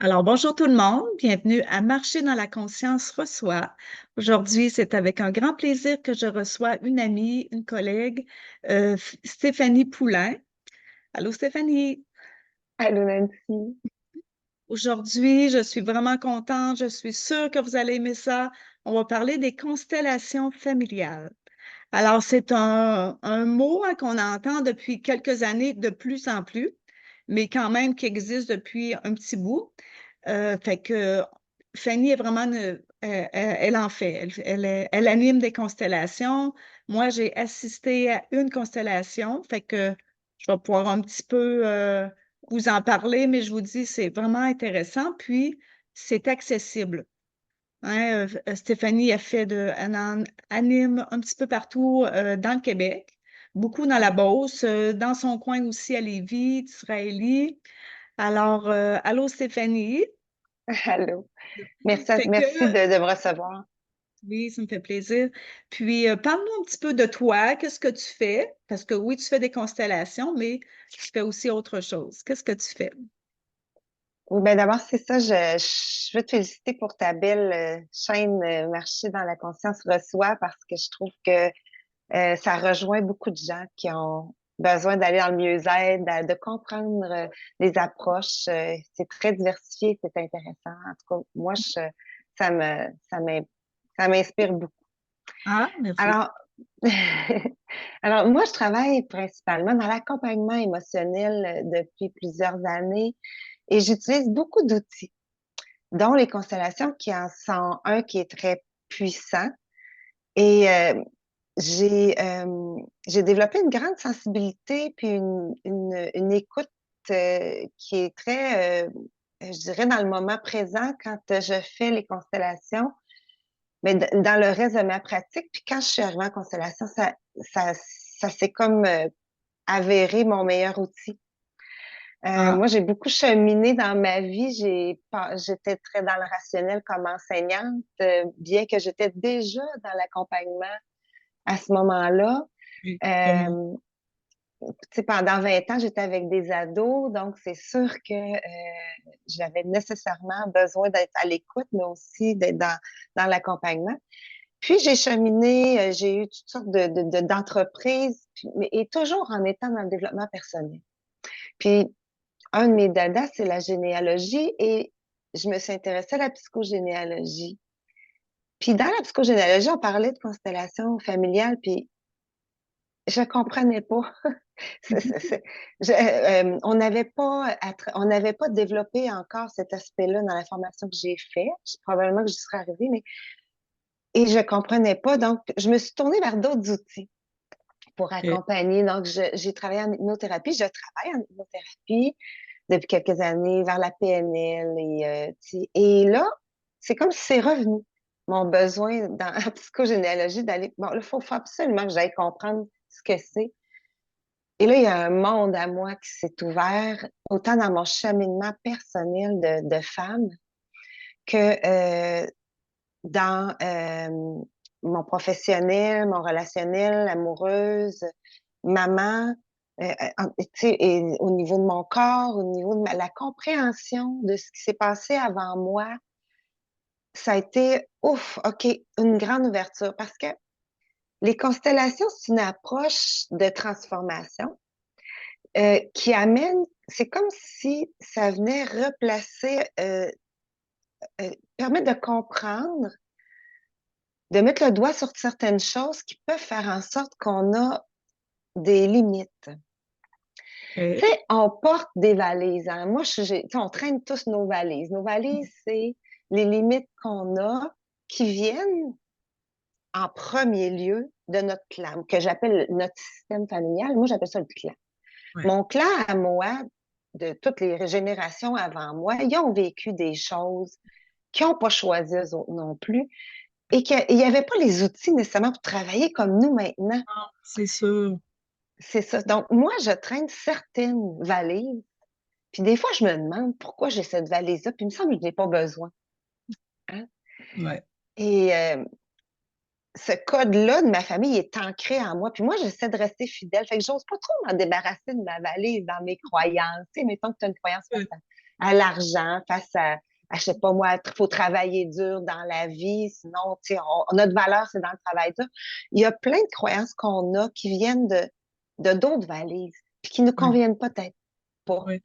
Alors, bonjour tout le monde, bienvenue à Marcher dans la conscience reçoit. Aujourd'hui, c'est avec un grand plaisir que je reçois une amie, une collègue, Stéphanie Poulain. Allô Stéphanie. Allô Nancy. Aujourd'hui, je suis vraiment contente, je suis sûre que vous allez aimer ça. On va parler des constellations familiales. Alors, c'est un mot hein, qu'on entend depuis quelques années de plus en plus, mais quand même qui existe depuis un petit bout. Fait que Fanny est vraiment, elle en fait. Elle anime des constellations. Moi, j'ai assisté à une constellation. Fait que je vais pouvoir un petit peu vous en parler, mais je vous dis, c'est vraiment intéressant. Puis, c'est accessible. Hein, Stéphanie a fait anime un petit peu partout dans le Québec, beaucoup dans la Beauce, dans son coin aussi à Lévis, Disraeli. Alors, allô Stéphanie. Allô. Merci, Fait que, merci de me recevoir. oui, ça me fait plaisir. Puis, parle-nous un petit peu de toi. Qu'est-ce que tu fais? Parce que oui, tu fais des constellations, mais tu fais aussi autre chose. Qu'est-ce que tu fais? Oui, ben d'abord, c'est ça, je veux te féliciter pour ta belle chaîne Marché dans la conscience reçoit parce que je trouve que ça rejoint beaucoup de gens qui ont besoin d'aller dans le mieux-être, de comprendre les approches. C'est très diversifié, c'est intéressant. En tout cas, moi, ça me, ça m'in- ça m'inspire beaucoup. Ah, merci. Alors, alors, moi, je travaille principalement dans l'accompagnement émotionnel depuis plusieurs années et j'utilise beaucoup d'outils, dont les constellations qui en sont un qui est très puissant. Et j'ai développé une grande sensibilité puis une écoute qui est très, je dirais, dans le moment présent quand je fais les constellations. Mais dans le reste de ma pratique, puis quand je suis arrivée en constellation, ça s'est comme avéré mon meilleur outil. Ah, Moi, j'ai beaucoup cheminé dans ma vie. J'étais très dans le rationnel comme enseignante, bien que j'étais déjà dans l'accompagnement à ce moment-là. oui, vraiment. Euh, Tu sais, pendant 20 ans, j'étais avec des ados, donc c'est sûr que j'avais nécessairement besoin d'être à l'écoute, mais aussi d'être dans l'accompagnement. Puis j'ai cheminé, j'ai eu toutes sortes d'entreprises, et toujours en étant dans le développement personnel. Puis un de mes dadas, c'est la généalogie et je me suis intéressée à la psychogénéalogie. Puis dans la psychogénéalogie, on parlait de constellation familiale, puis je comprenais pas. On n'avait pas développé encore cet aspect-là dans la formation que j'ai faite. Probablement que j'y serais arrivée, mais et je comprenais pas. Donc, je me suis tournée vers d'autres outils pour Ok. accompagner. Donc, j'ai travaillé en hypnothérapie. Je travaille en hypnothérapie depuis quelques années vers la PNL. Et là, c'est comme si c'est revenu. Mon besoin dans la psychogénéalogie d'aller. Bon, là, faut absolument que j'aille comprendre ce que c'est. Et là, il y a un monde à moi qui s'est ouvert, autant dans mon cheminement personnel de femme que dans mon professionnel, mon relationnel, amoureuse, maman, tu sais, et au niveau de mon corps, au niveau de la compréhension de ce qui s'est passé avant moi, ça a été, ouf, OK, une grande ouverture parce que les constellations, c'est une approche de transformation qui amène, c'est comme si ça venait replacer, permettre de comprendre, de mettre le doigt sur certaines choses qui peuvent faire en sorte qu'on a des limites. Tu Ok. sais, on porte des valises. Hein. Moi, tu sais, on traîne tous nos valises. Nos valises, c'est les limites qu'on a qui viennent en premier lieu de notre clan, que j'appelle notre système familial. Moi, j'appelle ça le clan. Ouais. Mon clan à moi, de toutes les générations avant moi, ils ont vécu des choses qu'ils n'ont pas choisi eux autres non plus et qu'il n'y avait pas les outils nécessairement pour travailler comme nous maintenant. Ah, c'est sûr. C'est ça. Donc, moi, je traîne certaines valises. Puis des fois, je me demande pourquoi j'ai cette valise-là. Puis il me semble que je n'ai pas besoin. Hein? Ouais. Et ce code-là de ma famille est ancré en moi. Puis moi, j'essaie de rester fidèle. Fait que j'ose pas trop m'en débarrasser de ma valise dans mes croyances. Tu sais, mettons que tu as une croyance face à l'argent, face à, je sais pas moi, il faut travailler dur dans la vie, sinon, tu sais, notre valeur, c'est dans le travail dur. Il y a plein de croyances qu'on a qui viennent de d'autres valises, puis qui ne Oui, conviennent peut-être pas. oui,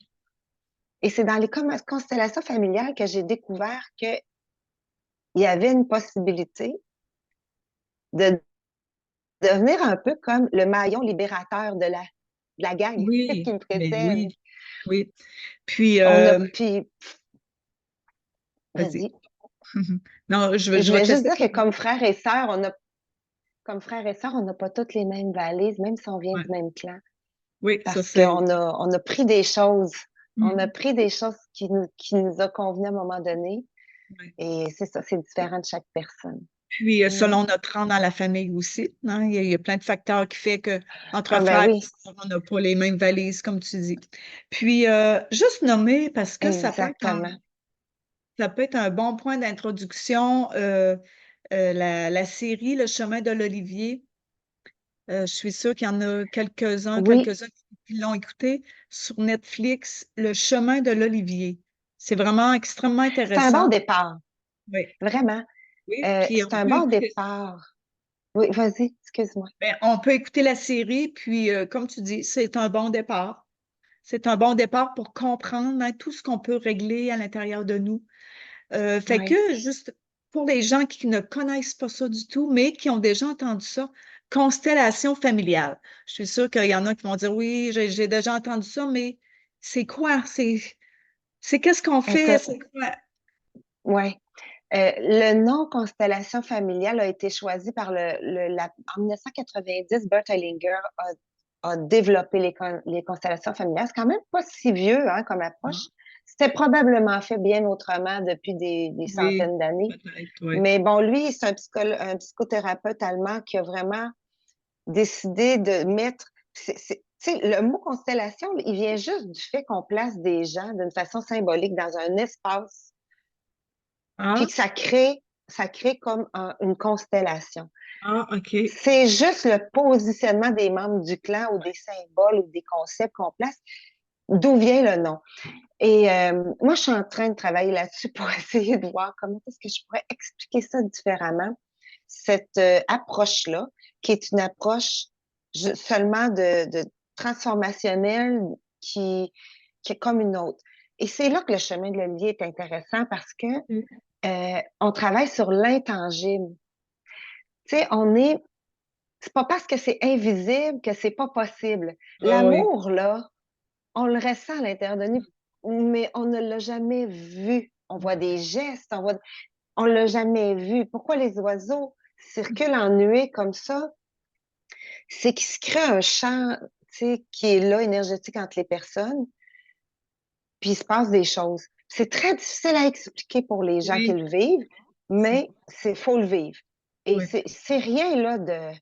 Et c'est dans les constellations familiales que j'ai découvert qu'il y avait une possibilité de devenir un peu comme le maillon libérateur de la gang qui oui, me mais précède. oui, oui. Puis, On a, puis, vas-y. vas-y. Non, Je je vais voulais te juste laisser. dire que comme frères et sœurs, on n'a pas toutes les mêmes valises, même si on vient Ouais. du même clan, Oui, ça parce c'est. qu'on a pris des choses. On a Mm. pris des choses qui nous a convenu à un moment donné. Ouais. Et c'est ça, c'est différent de chaque personne. Puis, Mm. selon notre rang dans la famille aussi, hein, il y a plein de facteurs qui fait que entre Ah ben frères et oui, sœurs, on n'a pas les mêmes valises, comme tu dis. Puis, juste nommer, parce que exactement. ça peut être un bon point d'introduction, la série Le chemin de l'Olivier. Je suis sûre qu'il y en a Oui, quelques-uns qui l'ont écouté sur Netflix, Le chemin de l'Olivier. C'est vraiment extrêmement c'est un bon intéressant. départ, Oui, vraiment. oui. Puis C'est un bon départ. Oui, vas-y, excuse-moi. on peut écouter la série, puis comme tu dis, c'est un bon départ. C'est un bon départ pour comprendre, hein, tout ce qu'on peut régler à l'intérieur de nous. Fait que Oui, juste pour les gens qui ne connaissent pas ça du tout, mais qui ont déjà entendu ça, constellation familiale. Je suis sûre qu'il y en a qui vont dire oui, j'ai déjà entendu ça, mais c'est quoi? C'est qu'est-ce qu'on fait? écoute, C'est quoi? oui. Le nom constellation familiale a été choisi par en 1990, Bert Hellinger a développé les constellations familiales. C'est quand même pas si vieux hein, comme Ah, approche. C'était probablement fait bien autrement depuis des oui, centaines d'années. peut-être, oui. Mais bon, lui, c'est un psychothérapeute allemand qui a vraiment décidé de mettre. Tu sais, le mot constellation, il vient juste du fait qu'on place des gens d'une façon symbolique dans un espace, puis Ah, que ça crée comme une constellation. ah, OK. C'est juste le positionnement des membres du clan ou des symboles ou des concepts qu'on place, d'où vient le nom. Et moi, je suis en train de travailler là-dessus pour essayer de voir comment est-ce que je pourrais expliquer ça différemment, cette approche-là, qui est une approche seulement de transformationnelle qui est comme une autre. Et c'est là que le chemin de l'Olivier est intéressant parce que Mm. on travaille sur l'intangible. Tu sais, c'est pas parce que c'est invisible que c'est pas possible. Ah oui. L'amour, là, on le ressent à l'intérieur de nous, mais on ne l'a jamais vu. On voit des gestes, on l'a jamais vu. Pourquoi les oiseaux circulent en nuée comme ça? C'est qu'il se crée un champ, tu sais, qui est là, énergétique entre les personnes, puis il se passe des choses. C'est très difficile à expliquer pour les gens qui Oui, le vivent, c'est mais faut le vivre. Et oui. c'est rien là de.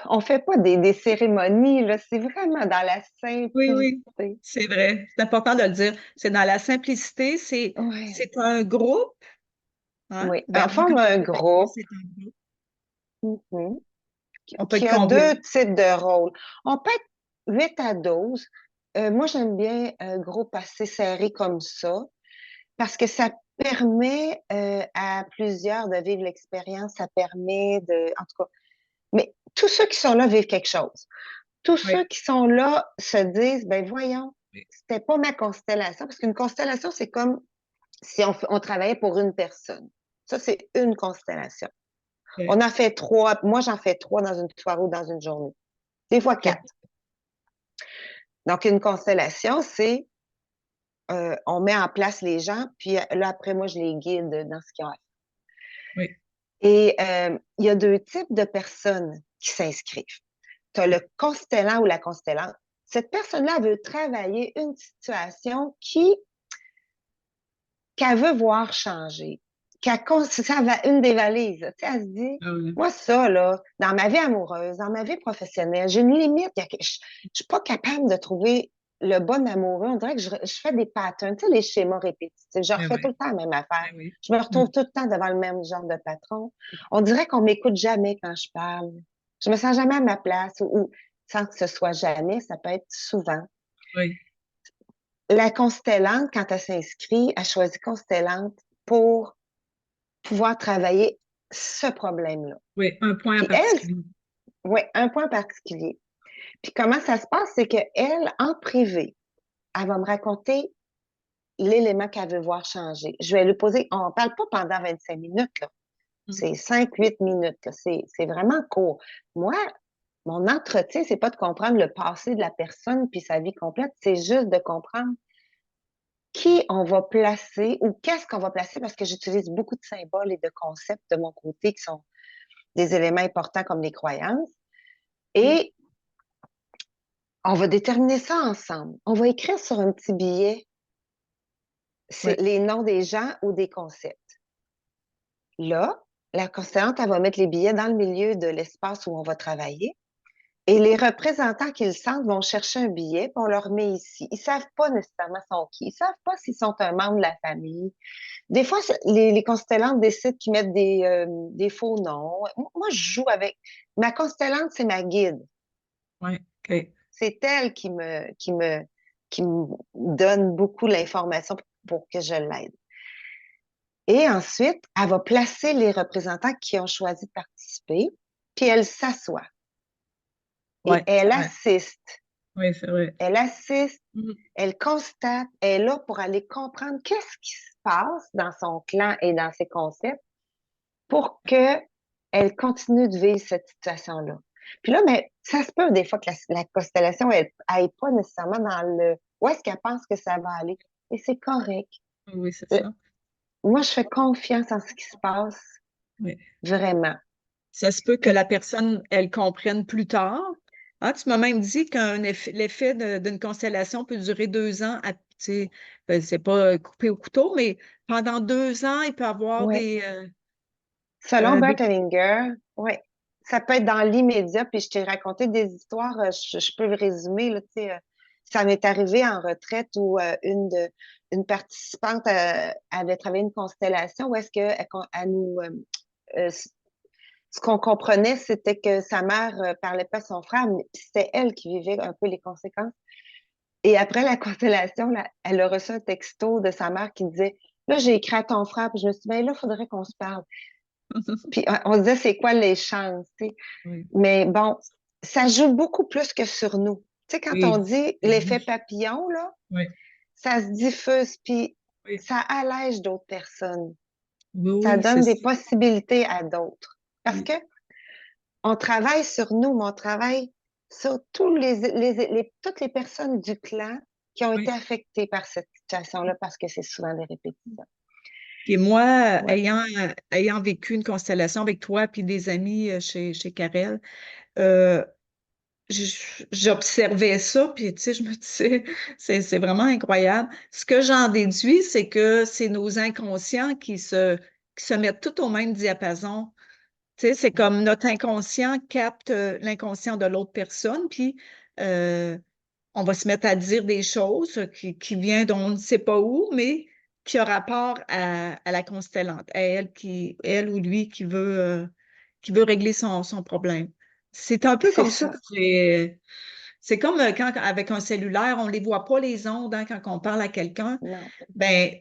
On fait pas des cérémonies, là. C'est vraiment dans la Oui, oui, simplicité. c'est vrai. C'est important de le dire. C'est dans la simplicité, Ouais. c'est un groupe, hein? Oui. Ben, On moi, forme quand je un dis un groupe, groupe. c'est un groupe. Mhm. On peut Qui être a combien? deux types de rôles. On peut être 8 à 12. Moi, j'aime bien un groupe assez serré comme ça parce que ça permet à plusieurs de vivre l'expérience. Ça permet de, en tout cas, mais tous ceux qui sont là vivent quelque chose. Tous ceux Oui, qui sont là se disent, ben voyons, oui, c'était pas ma constellation parce qu'une constellation, c'est comme si on travaillait pour une personne. Ça, c'est une constellation. oui, On en fait 3. Moi, j'en fais 3 dans une soirée ou dans une journée. Des fois OK. 4. Donc, une constellation, c'est on met en place les gens, puis là, après, moi, je les guide dans ce qu'ils ont à faire. Oui, Et il y a deux types de personnes qui s'inscrivent. Tu as le constellant ou la constellante. Cette personne-là veut travailler une situation qu'elle veut voir changer. Ça va une des valises. Tu sais, elle se dit, ah oui. moi, ça, là, dans ma vie amoureuse, dans ma vie professionnelle, j'ai une limite. Je ne suis pas capable de trouver le bon amoureux. On dirait que je fais des patterns, tu sais, les schémas répétitifs. Je Ben refais tout oui, le temps la même affaire. ben oui. Je me Mm. retrouve tout le temps devant le même genre de patron. On dirait qu'on m'écoute jamais quand je parle. Je me sens jamais à ma place ou sans que ce soit jamais, ça peut être souvent. Oui, la constellante, quand elle s'inscrit, elle choisit constellante pour pouvoir travailler ce problème-là. Oui, un point en Puis elle, particulier. oui, un point particulier. Puis comment ça se passe, c'est qu'elle, en privé, elle va me raconter l'élément qu'elle veut voir changer. Je vais lui poser, on ne parle pas pendant 25 minutes, là. Mm. C'est 5, 8 minutes, là. C'est vraiment court. Moi, mon entretien, c'est pas de comprendre le passé de la personne puis sa vie complète, c'est juste de comprendre qui on va placer ou qu'est-ce qu'on va placer parce que j'utilise beaucoup de symboles et de concepts de mon côté qui sont des éléments importants comme les croyances. OK. Et on va déterminer ça ensemble. On va écrire sur un petit billet Ouais. les noms des gens ou des concepts. Là, la constellante, elle va mettre les billets dans le milieu de l'espace où on va travailler. Et les représentants qu'ils sentent vont chercher un billet, puis on leur met ici. Ils ne savent pas nécessairement sont qui. Ils ne savent pas s'ils sont un membre de la famille. Des fois, les constellantes décident qu'ils mettent des faux noms. Moi, je joue avec. Ma constellante, c'est ma guide. Ouais. OK. C'est elle qui me donne beaucoup l'information pour que je l'aide. Et ensuite, elle va placer les représentants qui ont choisi de participer, puis elle s'assoit et Ouais. elle Ouais. assiste. Oui, c'est vrai. Elle assiste, Mhm. elle constate, elle est là pour aller comprendre qu'est-ce qui se passe dans son clan et dans ses concepts pour qu'elle continue de vivre cette situation-là. Puis là, mais ça se peut des fois que la constellation, elle n'aille pas nécessairement dans le où est-ce qu'elle pense que ça va aller. Et c'est correct. Oui, c'est Euh, ça. Moi, je fais confiance en ce qui se passe, Oui. vraiment. Ça se peut que Puis, la personne, elle comprenne plus tard. Hein, tu m'as même dit l'effet d'une constellation peut durer 2 ans. Tu sais, ben, c'est pas coupé au couteau, mais pendant 2 ans, il peut y avoir ouais. Selon des... Bert Hellinger, ouais. Ça peut être dans l'immédiat, puis je t'ai raconté des histoires, je peux le résumer, là, tu sais, ça m'est arrivé en retraite où une participante avait travaillé une constellation où est-ce que elle nous, euh, ce qu'on comprenait, c'était que sa mère parlait pas à son frère, mais c'était elle qui vivait un peu les conséquences. Et après la constellation, là, elle a reçu un texto de sa mère qui disait, là, j'ai écrit à ton frère, puis je me suis dit, ben là, il faudrait qu'on se parle. Puis on se disait, c'est quoi les chances, tu sais? Oui, Mais bon, ça joue beaucoup plus que sur nous. Tu sais, quand on oui, dit ben l'effet oui, papillon, là, oui, ça se diffuse, puis oui, ça allège d'autres personnes. oui, Ça oui, c'est donne des ça. possibilités à d'autres. Parce Oui, que on travaille sur nous, mais on travaille sur toutes les personnes du clan qui ont été oui. affectées par cette situation-là, parce que c'est souvent des répétitions. Puis moi, Ouais. ayant vécu une constellation avec toi puis des amis chez Carel, euh, j'observais ça, puis tu sais, je me disais, c'est vraiment incroyable. Ce que j'en déduis, c'est que c'est nos inconscients qui se mettent tout au même diapason. Tu sais, c'est comme notre inconscient capte l'inconscient de l'autre personne, puis euh, on va se mettre à dire des choses qui viennent d'on ne sait pas où, mais qui a rapport à la constellante, à elle ou lui qui veut régler son problème. C'est un peu C'est comme ça que ça. c'est comme quand, avec un cellulaire, on ne les voit pas les ondes hein, quand on parle à quelqu'un. Non. Ben,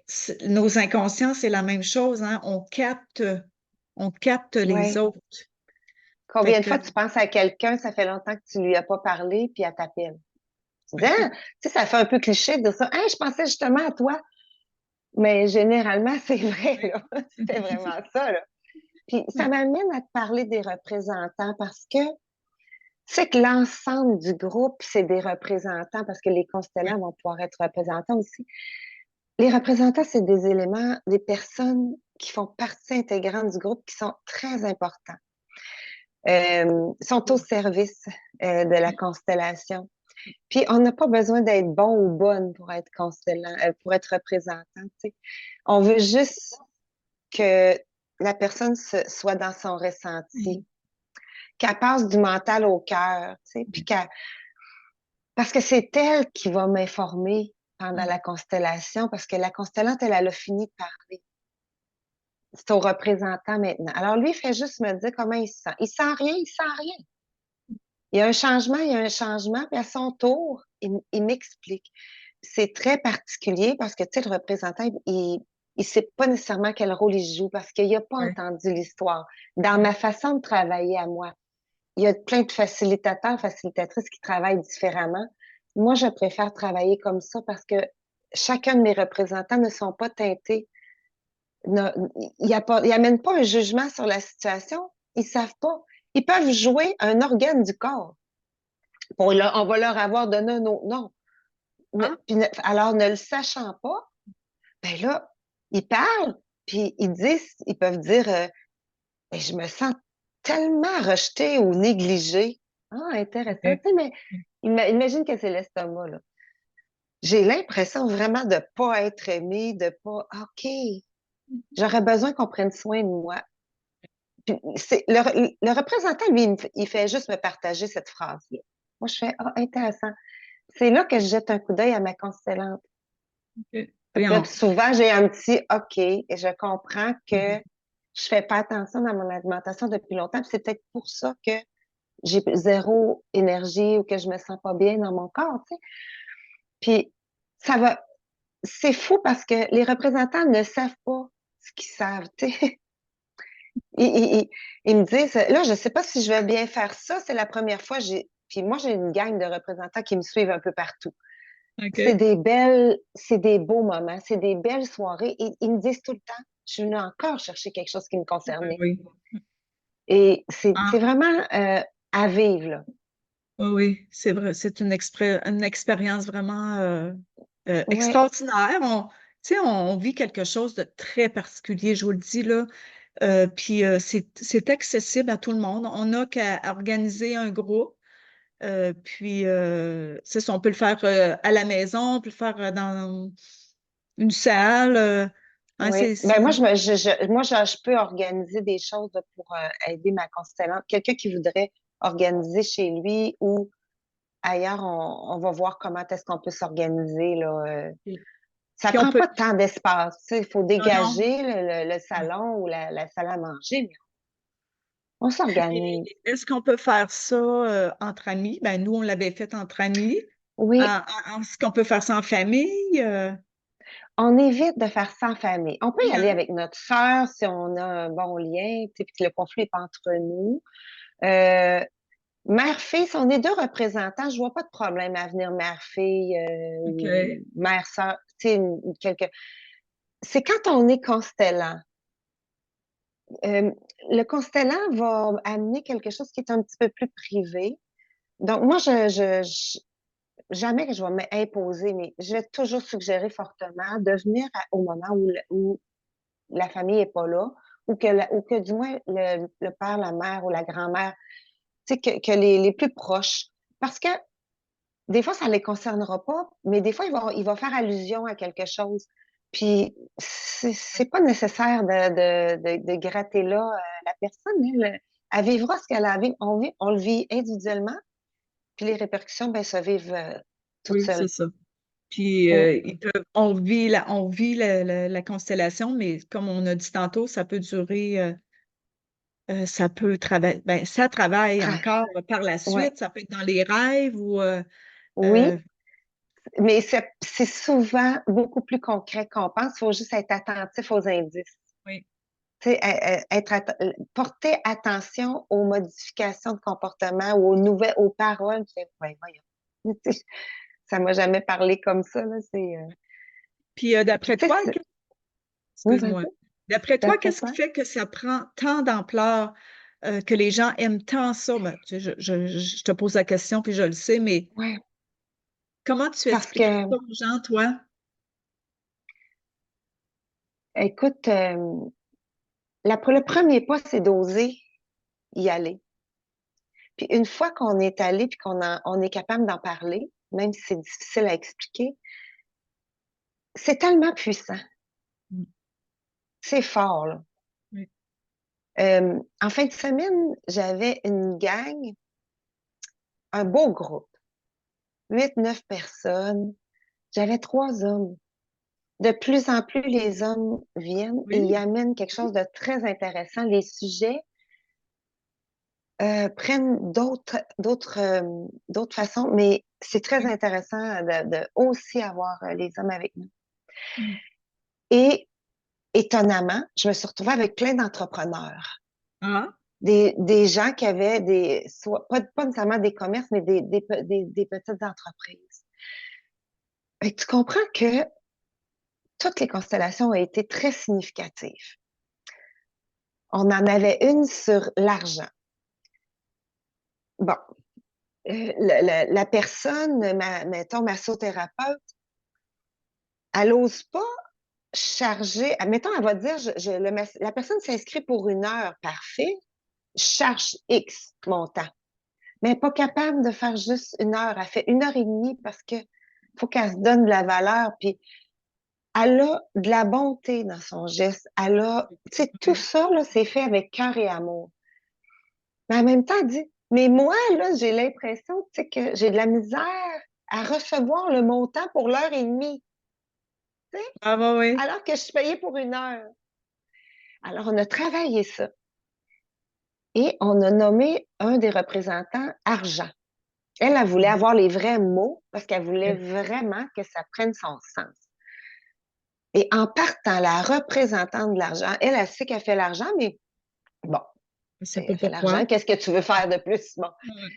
nos inconscients, c'est la même chose, hein. On capte les Ouais. autres. Fait Combien de que, fois tu penses à quelqu'un, ça fait longtemps que tu lui as pas parlé, puis elle t'appelle? Tu dis, ah, tu sais, ça fait un peu cliché de dire ça. Hey, je pensais justement à toi. Mais généralement, c'est vrai, oui. là. C'était vraiment ça, là. Puis ça m'amène à te parler des représentants parce que c'est que l'ensemble du groupe, c'est des représentants parce que les Oui, constellants vont pouvoir être représentants aussi. Les représentants, c'est des éléments, des personnes qui font partie intégrante du groupe qui sont très importants. Sont au oui, service de la constellation. Puis on n'a pas besoin d'être bon ou bonne pour être constellant, pour être représentant. Tu sais. On veut juste que la personne soit dans son ressenti, oui, qu'elle passe du mental au cœur, tu sais, puis oui. parce que c'est elle qui va m'informer pendant Mm. la constellation, parce que la constellante, elle a fini de parler. C'est au représentant maintenant. Alors lui, il fait juste me dire comment il se sent. Il sent rien, il sent rien. Il y a un changement, il y a un changement, puis à son tour, il m'explique. c'est très particulier parce que, tu sais, le représentant, il sait pas nécessairement quel rôle il joue parce qu'il a pas Ouais, entendu l'histoire. Dans ouais, ma façon de travailler à moi, il y a plein de facilitateurs, facilitatrices qui travaillent différemment. Moi, je préfère travailler comme ça parce que chacun de mes représentants ne sont pas teintés. Ne- ils amènent pas un jugement sur la situation. Ils savent pas. Ils peuvent jouer un organe du corps. On va leur avoir donné un autre nom. ah, Alors, ne le sachant pas, ben là, ils parlent, puis ils peuvent dire, ben, je me sens tellement rejetée ou négligée. Ah, intéressant. ok. Tu sais, mais imagine que c'est l'estomac, là. J'ai l'impression vraiment de pas être aimée, de pas, OK, j'aurais besoin qu'on prenne soin de moi. Puis le représentant, lui, il fait juste me partager cette phrase-là. Moi, je fais, ah, intéressant. C'est là que je jette un coup d'œil à ma constellante. Ok. Puis Là, souvent, j'ai un petit OK et je comprends que Mhm. je fais pas attention dans mon alimentation depuis longtemps. Puis c'est peut-être pour ça que j'ai zéro énergie ou que je me sens pas bien dans mon corps, tu sais. Puis ça va, c'est fou parce que les représentants ne savent pas ce qu'ils savent, tu sais. Ils, ils- ils- ils me disent, là, je sais pas si je vais bien faire ça. C'est la première fois, puis moi, j'ai une gang de représentants qui me suivent un peu partout. OK. C'est des beaux moments, c'est des belles soirées. Et ils me disent tout le temps, je suis venue encore chercher quelque chose qui me Oui, concernait. oui. Et c'est Ah, vraiment à vivre, là. oui, oui, c'est vrai. C'est une expérience vraiment Ouais, extraordinaire. Tu sais, on vit quelque chose de très particulier, je vous le dis, là. Puis c'est accessible à tout le monde. On n'a qu'à organiser un groupe. Puis, c'est ça, on peut le faire à la maison, on peut le faire dans une salle. Hein, oui. Ben moi, je peux organiser des choses là, pour aider ma constellante. Quelqu'un qui voudrait organiser chez lui ou ailleurs, on va voir comment est-ce qu'on peut s'organiser, là. Ça Puis on prend peut. pas tant d'espace, tu sais. Il faut Non, non. dégager le salon ou la salle à manger, mais on Et s'organise. est-ce qu'on peut faire ça entre amis? Ben, nous, on l'avait fait entre amis. Oui, Est-ce qu'on peut faire ça en famille? on évite de faire ça en famille. On peut y aller Hein? avec notre sœur si on a un bon lien, tu sais, puis que le conflit n'est pas entre nous. Euh, Mère-fille, si on est deux représentants, je vois pas de problème à venir mère-fille ou OK. mère-sœur. Tu sais, c'est quand on est constellant. Euh, le constellant va amener quelque chose qui est un petit peu plus privé. Donc, moi, jamais que je vais m'imposer, mais je vais toujours suggérer fortement de venir au moment où la famille est pas là, ou que du moins le père, la mère ou la grand-mère, tu sais, que les plus proches. Parce que des fois, ça les concernera pas, mais des fois, il va faire allusion à quelque chose. Puis, c'est pas nécessaire de gratter là. La personne, elle vivra ce qu'elle a à vivre. On le vit individuellement, puis les répercussions, ben, se vivent toutes Oui, c'est seules. ça. Puis Mm. on vit la constellation, mais comme on a dit tantôt, ça peut durer, ça peut travailler, ben, ça travaille Ah, encore par la ouais. suite, ça peut être dans les rêves ou Oui, euh, mais c'est souvent beaucoup plus concret qu'on pense. Il faut juste être attentif aux indices. oui. Tu sais, porter attention aux modifications de comportement ou aux paroles. Tu fais, ouais, voyons. Tu sais, ça m'a jamais parlé comme ça, là. Puis Puis, d'après tu sais, toi, oui, excuse-moi, vas-y. d'après toi, D'après qu'est-ce toi? qui fait que ça prend tant d'ampleur, que les gens aiment tant ça? Ben, tu sais, je te pose la question, puis je le sais, mais Ouais. comment tu Parce expliquerais que, ça aux gens, toi? écoute, le premier pas, c'est d'oser y aller. Puis une fois qu'on est allé puis on est capable d'en parler, même si c'est difficile à expliquer, c'est tellement puissant. Mm. C'est fort, là. Oui. En fin de semaine, j'avais une gang, un beau groupe, 8, 9 personnes. J'avais 3 hommes. De plus en plus, les hommes viennent et y Oui. amènent quelque chose de très intéressant. Les sujets, prennent d'autres façons, mais c'est très Oui. intéressant de aussi avoir les hommes avec nous. Mm. Et étonnamment, je me suis retrouvée avec plein d'entrepreneurs, Ah, des gens qui avaient soit, pas nécessairement des commerces, mais des petites entreprises. Fait que tu comprends que toutes les constellations ont été très significatives. On en avait une sur l'argent. Bon, la personne, mettons, massothérapeute, elle n'ose pas charger. Mettons, elle va dire, la personne s'inscrit pour 1 heure, parfait, je charge X montant. Mais elle n'est pas capable de faire juste 1 heure. Elle fait 1 heure et demie parce que faut qu'elle se donne de la valeur. Puis elle a de la bonté dans son geste. Elle a, tu sais, tout oui. ça, là, c'est fait avec cœur et amour. Mais en même temps, elle dit, mais moi, là, j'ai l'impression, tu sais, que j'ai de la misère à recevoir le montant pour l'heure et demie, tu sais, Ah, bah oui. alors que je suis payée pour 1 heure. Alors, on a travaillé ça et on a nommé un des représentants argent. Elle voulait avoir les vrais mots parce qu'elle voulait Oui. vraiment que ça prenne son sens. Et en partant, la représentante de l'argent, elle sait qu'elle fait l'argent, mais bon, Je tu sais sais, pas elle fait pourquoi. l'argent, qu'est-ce que tu veux faire de plus? Bon. Ouais.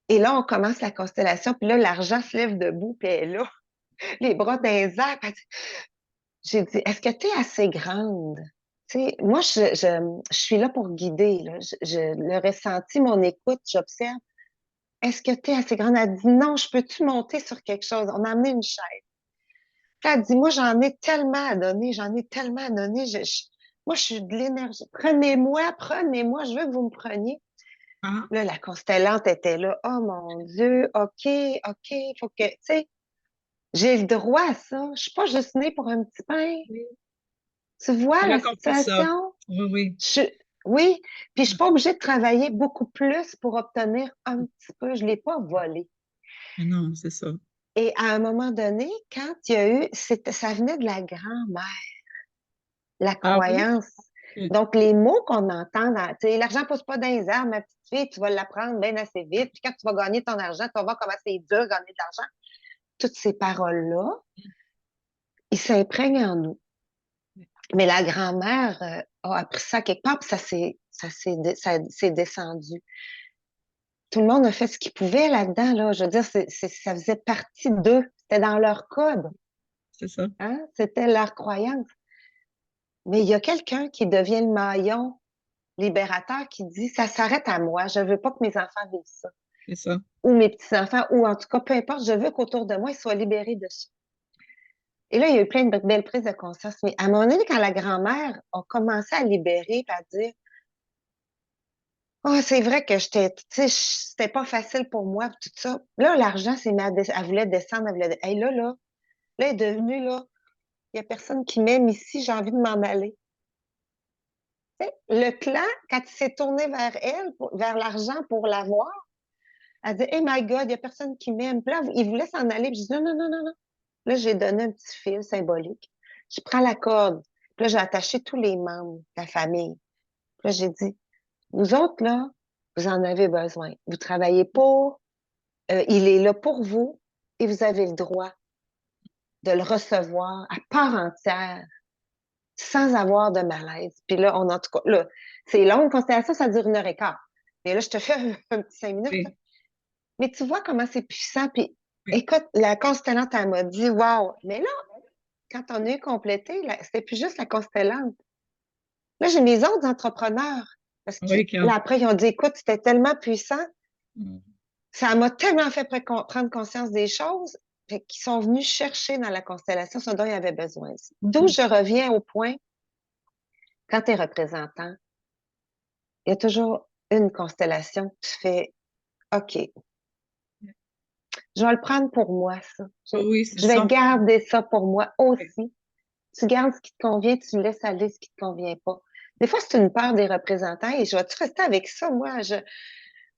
Et là, on commence la constellation, puis là, l'argent se lève debout, puis elle est là, les bras dans les airs. J'ai dit, est-ce que tu es assez grande? Tu sais, moi, je suis là pour guider. Là. Je le ressenti, mon écoute, j'observe. Est-ce que tu es assez grande? Elle dit, non, je peux-tu monter sur quelque chose? On a amené une chaise. Puis elle dit, moi, j'en ai tellement à donner, j'en ai tellement à donner. Moi, je suis de l'énergie. Prenez-moi, prenez-moi, je veux que vous me preniez. Ah, Là, la constellante était là. Oh mon Dieu, OK, OK, faut que, tu sais, j'ai le droit à ça. Je suis pas juste née pour un petit pain. oui. Tu vois Elle a la compris ça. situation? Oui, oui. Je, oui, puis je suis pas obligée de travailler beaucoup plus pour obtenir un petit peu. Je l'ai pas volé. Mais non, c'est ça. Et à un moment donné, quand il y a eu, ça venait de la grand-mère, la Ah oui? croyance. Oui. Donc, les mots qu'on entend, tu sais, l'argent ne pousse pas dans les airs, ma petite fille, tu vas l'apprendre bien assez vite. Puis quand tu vas gagner ton argent, tu vas voir comment c'est dur de gagner de l'argent. Toutes ces paroles-là, ils s'imprègnent en nous. Mais la grand-mère a appris ça quelque part, puis ça s'est descendu. Tout le monde a fait ce qu'il pouvait là-dedans, là. Je veux dire, ça faisait partie d'eux. C'était dans leur code, C'est ça. hein? C'était leur croyance. Mais il y a quelqu'un qui devient le maillon libérateur qui dit, ça s'arrête à moi. Je veux pas que mes enfants vivent ça. C'est ça. Ou mes petits-enfants, ou en tout cas, peu importe, je veux qu'autour de moi, ils soient libérés de ça. Et là, il y a eu plein de belles prises de conscience. Mais à un moment donné, quand la grand-mère a commencé à libérer, à dire, oh, c'est vrai que c'était pas facile pour moi, tout ça. Là, l'argent s'est mis elle voulait descendre, elle voulait, hey, là, elle est devenue, là, il y a personne qui m'aime ici, j'ai envie de m'en aller. Tu sais, le clan, quand il s'est tourné vers elle, vers l'argent pour l'avoir, elle dit, hey my God, il y a personne qui m'aime. Puis là, il voulait s'en aller, puis je dis, non, non, non, non, non. Là, j'ai donné un petit fil symbolique. Je prends la corde, puis là, j'ai attaché tous les membres de la famille. Puis là, j'ai dit, vous autres, là, vous en avez besoin. Vous travaillez pour, il est là pour vous et vous avez le droit de le recevoir à part entière sans avoir de malaise. Puis là, en tout cas, là, c'est long, une constellation, ça dure 1 heure et quart. Mais là, je te fais un petit 5 minutes. Là. Oui. Mais tu vois comment c'est puissant. Puis Oui. écoute, la constellante, elle m'a dit, wow. Mais là, quand on a eu complété, c'était plus juste la constellante. Là, j'ai mes autres entrepreneurs. Parce que Oui, là, quand. après, ils ont dit, écoute, c'était tellement puissant. Mm. Ça m'a tellement fait prendre conscience des choses qu'ils sont venus chercher dans la constellation ce dont ils avaient besoin. D'où Mm. je reviens au point, quand tu es représentant, il y a toujours une constellation que tu fais, OK, je vais le prendre pour moi, ça. Oui, c'est Je vais ça. garder ça pour moi Oui. aussi. Tu gardes ce qui te convient, tu laisses aller ce qui te convient pas. Des fois, c'est une peur des représentants et je vais-tu rester avec ça, moi?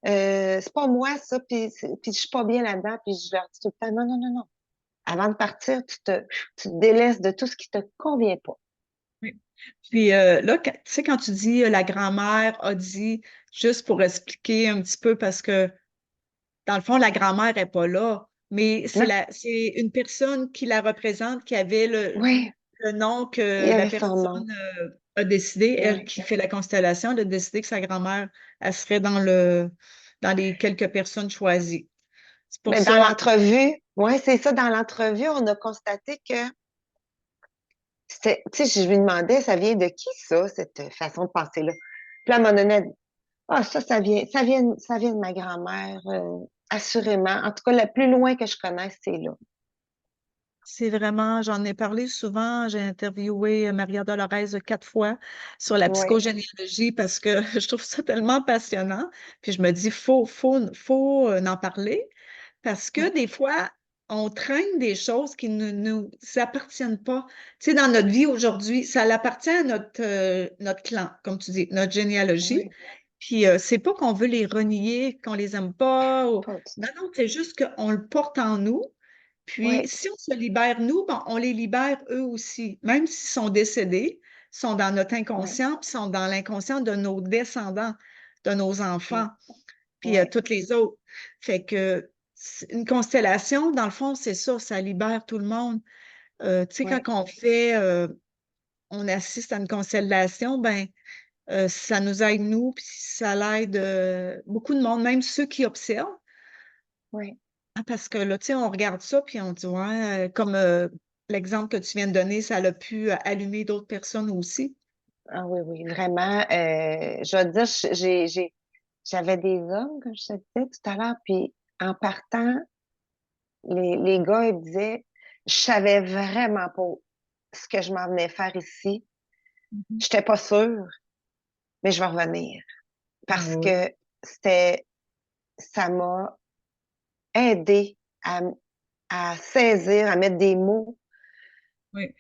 C'est pas moi, ça, puis je suis pas bien là-dedans, puis je leur dis tout le temps, non, non, non, non. Avant de partir, tu te délaisses de tout ce qui te convient pas. Oui. Puis là, tu sais, quand tu dis la grand-mère a dit, juste pour expliquer un petit peu, parce que dans le fond, la grand-mère n'est pas là, mais Non? c'est une personne qui la représente, qui avait Oui, le nom il que y la avait son nom. personne a décidé, elle Oui. qui fait la constellation, elle a décidé que sa grand-mère, elle serait dans les quelques personnes choisies. C'est pour Mais dans ça, l'entrevue, oui, c'est ça, dans l'entrevue, on a constaté que c'était, tu sais, je lui demandais, ça vient de qui ça, cette façon de penser-là? Puis là, à un moment donné, elle dit, ah, ça vient de ma grand-mère, assurément. En tout cas, le plus loin que je connaisse, c'est là. c'est vraiment, j'en ai parlé souvent, j'ai interviewé Maria Dolores 4 fois sur la Oui, psychogénéalogie parce que je trouve ça tellement passionnant. Puis je me dis, faut en parler parce que oui, des fois, on traîne des choses qui ne nous appartiennent pas. Tu sais, dans notre vie aujourd'hui, ça appartient à notre clan, comme tu dis, notre généalogie. oui, Puis c'est pas qu'on veut les renier, qu'on les aime pas. pas du Non, tout. non, c'est juste qu'on le porte en nous. Puis, Oui, si on se libère, nous, ben, on les libère eux aussi. Même s'ils sont décédés, sont dans notre oui, inconscient, puis sont dans l'inconscient de nos descendants, de nos enfants, oui, puis oui, toutes les autres. Fait que une constellation, dans le fond, c'est ça, ça libère tout le monde. Tu sais, quand oui, on assiste à une constellation, ben, ça nous aide, nous, puis ça l'aide beaucoup de monde, même ceux qui observent. oui. Ah, parce que là, tu sais, on regarde ça, puis on dit, ouais, comme l'exemple que tu viens de donner, ça a pu allumer d'autres personnes aussi. Ah oui, oui, vraiment. Je vais te dire, j'avais des hommes, comme je te disais tout à l'heure, puis en partant, les gars, ils disaient, je savais vraiment pas ce que je m'en venais faire ici. Mhm. J'étais pas sûre, mais je vais revenir. Ah Parce oui, que ça m'a aidé à saisir, à mettre des mots oui,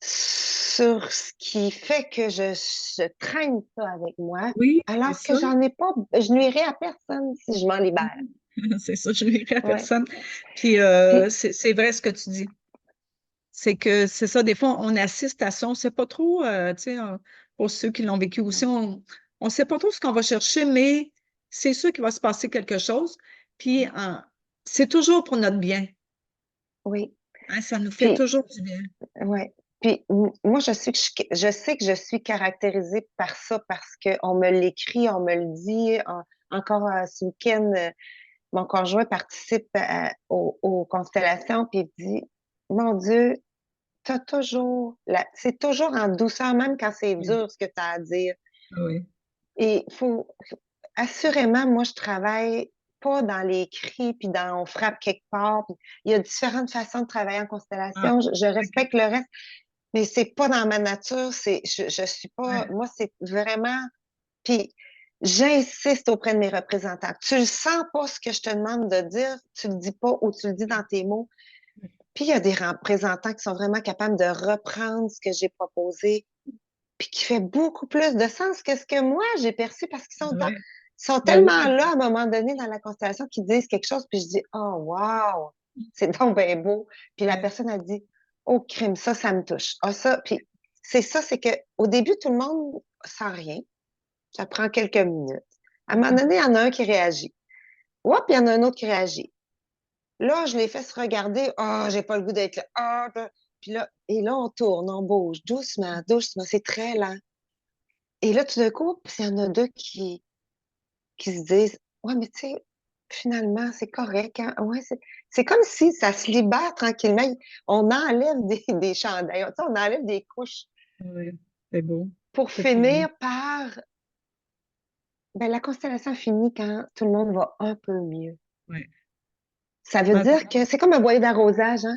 sur ce qui fait que je traîne ça avec moi, oui, c'est alors que ça. j'en ai pas, je nuirai à personne si je m'en libère. Mhm. C'est ça, je ne dirais à Ouais. personne. Puis Puis, c'est vrai ce que tu dis. C'est que c'est ça, des fois, on assiste à ça, on ne sait pas trop, tu sais, pour ceux qui l'ont vécu aussi, on ne sait pas trop ce qu'on va chercher, mais c'est sûr qu'il va se passer quelque chose. Puis c'est toujours pour notre bien. oui. Hein, ça nous fait Puis, toujours du bien. ouais. Puis, moi, je sais que je suis caractérisée par ça parce qu'on me l'écrit, on me le dit. Encore ce week-end, mon conjoint participe aux constellations, puis il dit, mon Dieu, c'est toujours en douceur, même quand c'est Oui. dur ce que tu as à dire. Ah oui. Et assurément, moi, je travaille pas dans les cris, puis on frappe quelque part. Puis il y a différentes façons de travailler en Ah, constellation. Je OK. respecte le reste, mais c'est pas dans ma nature. Je suis pas, Ouais. moi, c'est vraiment, puis j'insiste auprès de mes représentants. Tu le sens pas ce que je te demande de dire, tu le dis pas ou tu le dis dans tes mots. Puis il y a des représentants qui sont vraiment capables de reprendre ce que j'ai proposé, puis qui fait beaucoup plus de sens que ce que moi j'ai perçu parce Ouais. sont Ben oui, tellement là à un moment donné dans la constellation qu'ils disent quelque chose, puis je dis, oh wow, c'est donc bien beau. Puis la ouais. personne a dit, oh crime, ça me touche. Ah, ça, puis c'est ça, c'est que au début, tout le monde sent rien. Ça prend quelques minutes. À un moment donné, il y en a un qui réagit. Oups, il y en a un autre qui réagit. Là, je les fais se regarder. Ah, j'ai pas le goût d'être là. Ah, puis là, et là, on tourne, on bouge doucement, doucement. C'est très lent. Et là, tout d'un coup, il y en a deux qui se disent, ouais, mais tu sais, finalement, c'est correct, hein? Ouais, c'est comme si ça se libère tranquillement. On enlève des chandails, tu sais, on enlève des couches Ouais. C'est beau. pour C'est très beau. finir par, ben, la constellation finit quand tout le monde va un peu mieux. Ouais. Ça veut Ben, dire que c'est comme un boyer d'arrosage, hein?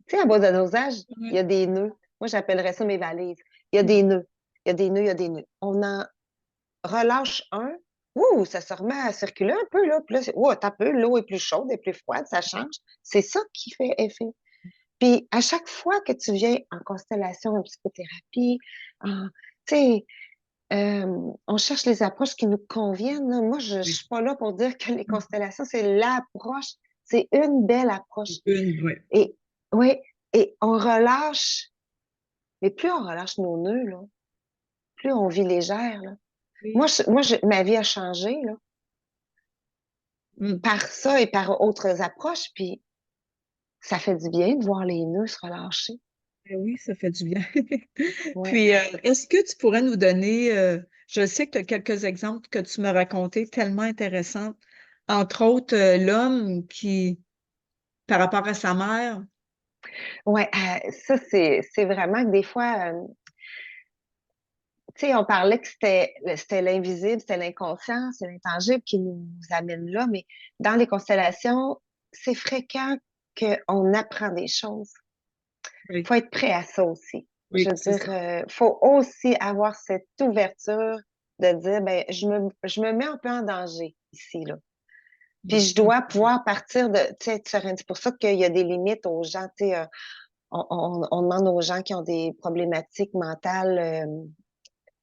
Tu sais, un bois d'arrosage, il y ouais. a des nœuds. Moi, j'appellerais ça mes valises. Il y a des nœuds. Il y a des nœuds, il y a des nœuds. On en relâche un. Ouh, ça se remet à circuler un peu, là. Puis là, ouh, t'as peu, l'eau est plus chaude, est plus froide, ça change. C'est ça qui fait effet. Puis, à chaque fois que tu viens en constellation, en psychothérapie, tu sais, on cherche les approches qui nous conviennent, là. Moi, je ne Oui. suis pas là pour dire que les constellations, c'est l'approche. C'est une belle approche. Une, ouais. Et oui, et on relâche. Mais plus on relâche nos nœuds, là, plus on vit légère, là. Oui. Ma vie a changé, là, Mm. par ça et par autres approches, puis ça fait du bien de voir les nœuds se relâcher. Ben oui, ça fait du bien. Ouais. Puis, est-ce que tu pourrais nous donner, je sais que tu as quelques exemples que tu m'as racontés tellement intéressants, entre autres, l'homme qui, par rapport à sa mère, Ouais, ça, c'est vraiment que des fois, tu sais, on parlait que c'était l'invisible, c'était l'inconscient, c'est l'intangible qui nous amène là, mais dans les constellations, c'est fréquent qu'on apprend des choses. Il oui, faut être prêt à ça aussi. Je oui, veux c'est dire, ça. faut aussi avoir cette ouverture de dire, ben, je me mets un peu en danger ici, là. Puis je Mhm. dois pouvoir partir de, tu sais, c'est pour ça qu'il y a des limites aux gens, tu sais, on demande aux gens qui ont des problématiques mentales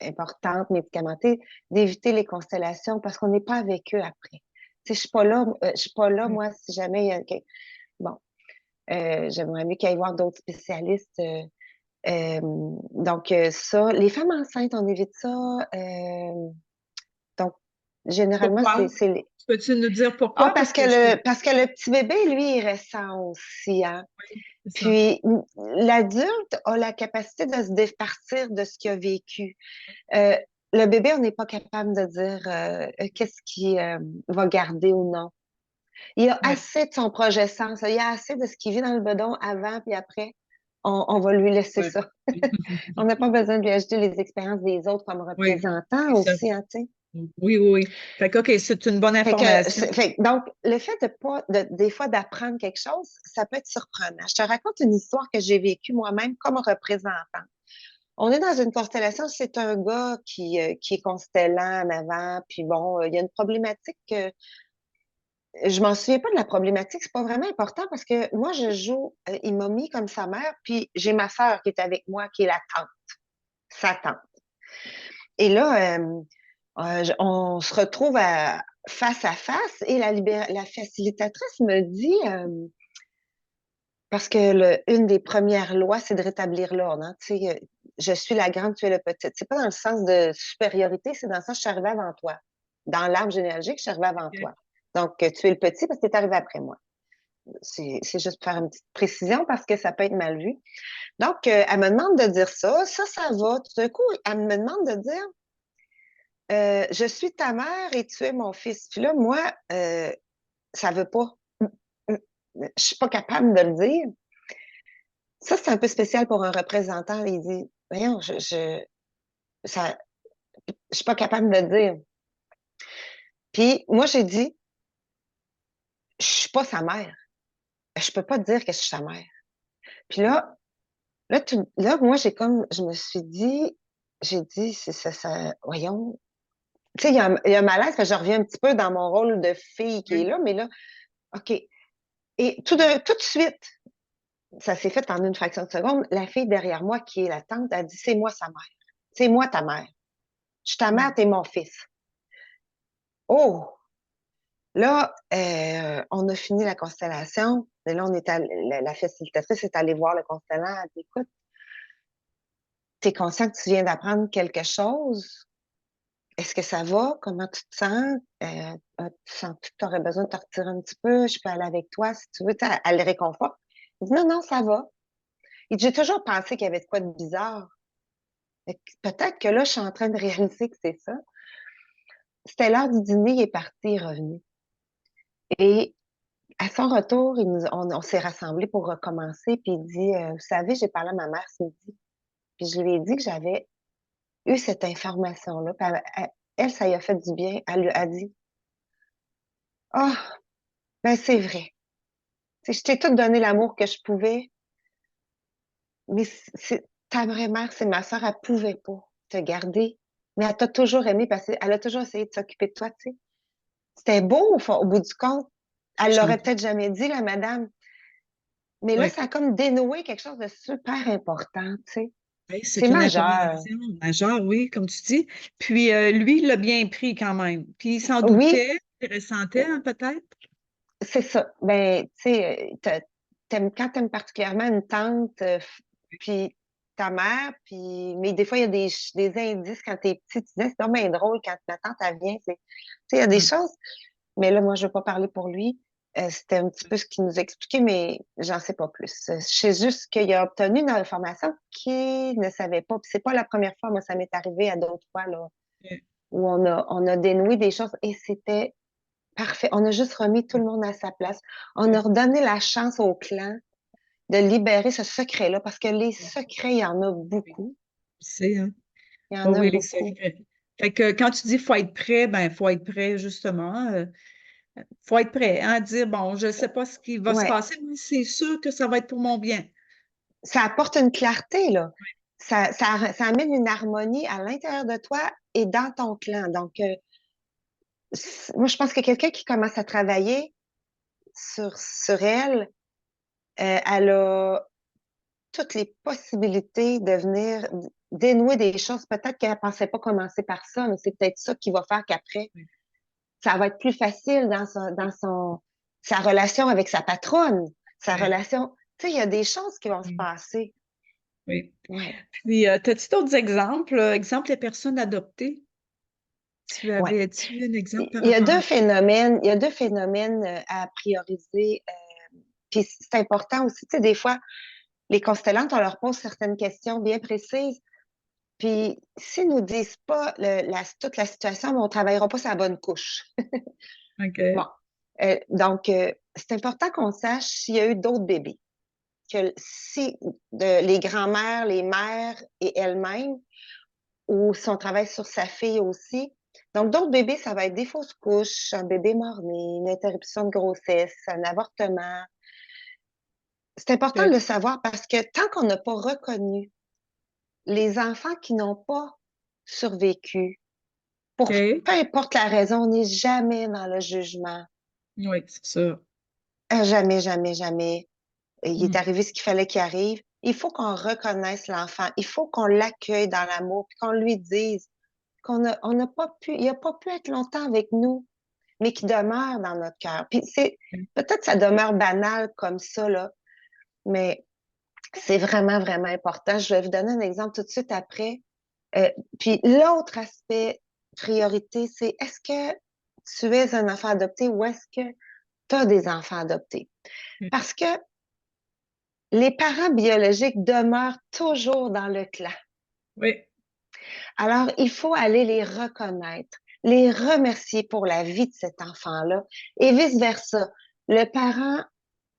importantes, médicamentées, d'éviter les constellations parce qu'on n'est pas avec eux après. Tu sais, je suis pas là, Oui. moi, si jamais il y a bon, j'aimerais mieux qu'il y ait voir d'autres spécialistes. Donc, ça, les femmes enceintes, on évite ça. Donc, généralement, Pourquoi? c'est Peux-tu nous dire ah, pourquoi? Parce que je... parce que le petit bébé, lui, il ressent aussi, hein. Oui, c'est ça. Puis, l'adulte a la capacité de se départir de ce qu'il a vécu. Euh, le bébé, on n'est pas capable de dire qu'est-ce qu'il va garder ou non. Il y a Oui, assez de son projet sens, il y a assez de ce qu'il vit dans le bedon avant puis après. On va lui laisser oui. ça. On n'a pas besoin de lui ajouter les expériences des autres comme Oui, représentants oui, ça. aussi, hein, tu sais. Oui, oui, oui. Fait que, OK, c'est une bonne information. Donc, le fait de pas, des fois, d'apprendre quelque chose, ça peut être surprenant. Je te raconte une histoire que j'ai vécue moi-même comme représentant. On est dans une constellation, c'est un gars qui est constellant en avant, puis bon, il y a une problématique que je m'en souviens pas de la problématique, c'est pas vraiment important parce que moi, je joue, il m'a mis comme sa mère, puis j'ai ma sœur qui est avec moi, qui est la tante, sa tante. Et là, on se retrouve face à face et la facilitatrice me dit, parce que une des premières lois, c'est de rétablir l'ordre. Hein, tu sais, je suis la grande, tu es le petit. C'est pas dans le sens de supériorité, c'est dans le sens je suis arrivée avant toi. Dans l'arbre généalogique, je suis arrivée avant OK. toi. Donc, tu es le petit parce que tu es arrivé après moi. C'est juste pour faire une petite précision parce que ça peut être mal vu. Donc, elle me demande de dire ça. Ça va. Tout d'un coup, elle me demande de dire je suis ta mère et tu es mon fils. Puis là, moi, ça veut pas. Je suis pas capable de le dire. Ça, c'est un peu spécial pour un représentant. Il dit, voyons, ça, je suis pas capable de le dire. Puis moi, j'ai dit, je suis pas sa mère. Je peux pas te dire que je suis sa mère. Puis là, moi, je me suis dit, j'ai dit, c'est ça, voyons. Tu sais, il y a un malaise, parce que je reviens un petit peu dans mon rôle de fille qui est Oui. là, mais là, OK. Et tout de suite, ça s'est fait en une fraction de seconde. La fille derrière moi, qui est la tante, a dit, c'est moi sa mère. C'est moi ta mère. Je suis ta mère, Mm. t'es mon fils. Oh! Là, on a fini la constellation. Et là, la facilitatrice est allée voir le constellant. Elle dit, écoute, t'es conscient que tu viens d'apprendre quelque chose? Est-ce que ça va? Comment tu te sens? Tu sens que tu aurais besoin de te retirer un petit peu? Je peux aller avec toi si tu veux. Tu sais, elle le réconforte. Il dit, non, non, ça va. Il dit, j'ai toujours pensé qu'il y avait de quoi de bizarre. Peut-être que là, je suis en train de réaliser que c'est ça. C'était l'heure du dîner, il est parti, il est revenu. Et à son retour, on s'est rassemblés pour recommencer, puis il dit, vous savez, j'ai parlé à ma mère ce midi, puis je lui ai dit que j'avais eu cette information-là, puis elle, ça lui a fait du bien. Elle lui a dit, ah, ben c'est vrai. Tu sais, je t'ai tout donné l'amour que je pouvais, mais ta vraie mère, c'est ma soeur, elle pouvait pas te garder, mais elle t'a toujours aimé parce qu'elle a toujours essayé de s'occuper de toi, tu sais. C'était beau, au bout du compte. Elle l'aurait J'entends. peut-être jamais dit, la madame, mais là, Oui. ça a comme dénoué quelque chose de super important, tu sais. Oui, C'est c'est une majeur. information majeure, oui, comme tu dis. Puis lui, il l'a bien pris quand même. Puis il s'en Oui, doutait, il ressentait, hein, peut-être. c'est ça. Ben, tu sais, quand t'aimes particulièrement une tante, puis ta mère, mais des fois, il y a des indices quand t'es petit, tu dis, c'est donc bien drôle quand ma tante, elle vient, tu sais, il y a des Hum, choses, mais là, moi, je ne veux pas parler pour lui. C'était un petit peu ce qu'il nous expliquait, mais j'en sais pas plus. Je sais juste qu'il a obtenu une information qu'il ne savait pas. Puis c'est pas la première fois, moi, ça m'est arrivé à d'autres fois, là, ok. où on a dénoué des choses et c'était parfait. On a juste remis tout le monde à sa place. On a redonné la chance au clan de libérer ce secret-là, parce que les secrets, il y en a Oui, beaucoup. c'est, hein. Il y en Oh a oui, beaucoup. fait que quand tu dis faut être prêt, ben faut être prêt justement. Faut être prêt hein, à dire bon, je ne sais pas ce qui va se Ouais. passer, mais c'est sûr que ça va être pour mon bien. Ça apporte une clarté, là. Ça amène une harmonie à l'intérieur de toi et dans ton clan. Donc, moi, je pense que quelqu'un qui commence à travailler sur elle, elle a toutes les possibilités de venir dénouer des choses. Peut-être qu'elle ne pensait pas commencer par ça, mais c'est peut-être ça qui va faire qu'après, Oui, ça va être plus facile sa relation avec sa patronne, sa oui, relation. Tu sais, il y a des choses qui vont se oui. passer. Oui. Ouais, Puis, as-tu d'autres exemples? Exemple, les personnes adoptées. ouais. As-tu un exemple par Il y a rapport deux à ça? phénomènes, il y a deux phénomènes à prioriser. Puis c'est important aussi, tu sais, des fois, les constellantes, on leur pose certaines questions bien précises. Puis s'ils nous disent pas toute la situation, on ne travaillera pas sur la bonne couche. Bon. OK. Donc, c'est important qu'on sache s'il y a eu d'autres bébés. Que si les grands-mères, les mères et elles-mêmes, ou si on travaille sur sa fille aussi. Donc, d'autres bébés, ça va être des fausses couches, un bébé mort-né, une interruption de grossesse, un avortement. C'est important de OK. le savoir parce que tant qu'on n'a pas reconnu les enfants qui n'ont pas survécu, pour OK. peu importe la raison, on n'est jamais dans le jugement. Oui, c'est sûr. Jamais, jamais, jamais. Il est Mm. arrivé ce qu'il fallait qu'il arrive. Il faut qu'on reconnaisse l'enfant. Il faut qu'on l'accueille dans l'amour, puis qu'on lui dise on n'a pas pu, il n'a pas pu être longtemps avec nous, mais qui demeure dans notre cœur. Puis peut-être que ça demeure banal comme ça, là, mais c'est vraiment, vraiment important. Je vais vous donner un exemple tout de suite après. Puis l'autre aspect priorité, c'est est-ce que tu es un enfant adopté ou est-ce que tu as des enfants adoptés? Parce que les parents biologiques demeurent toujours dans le clan. Oui. Alors, il faut aller les reconnaître, les remercier pour la vie de cet enfant-là et vice-versa. Le parent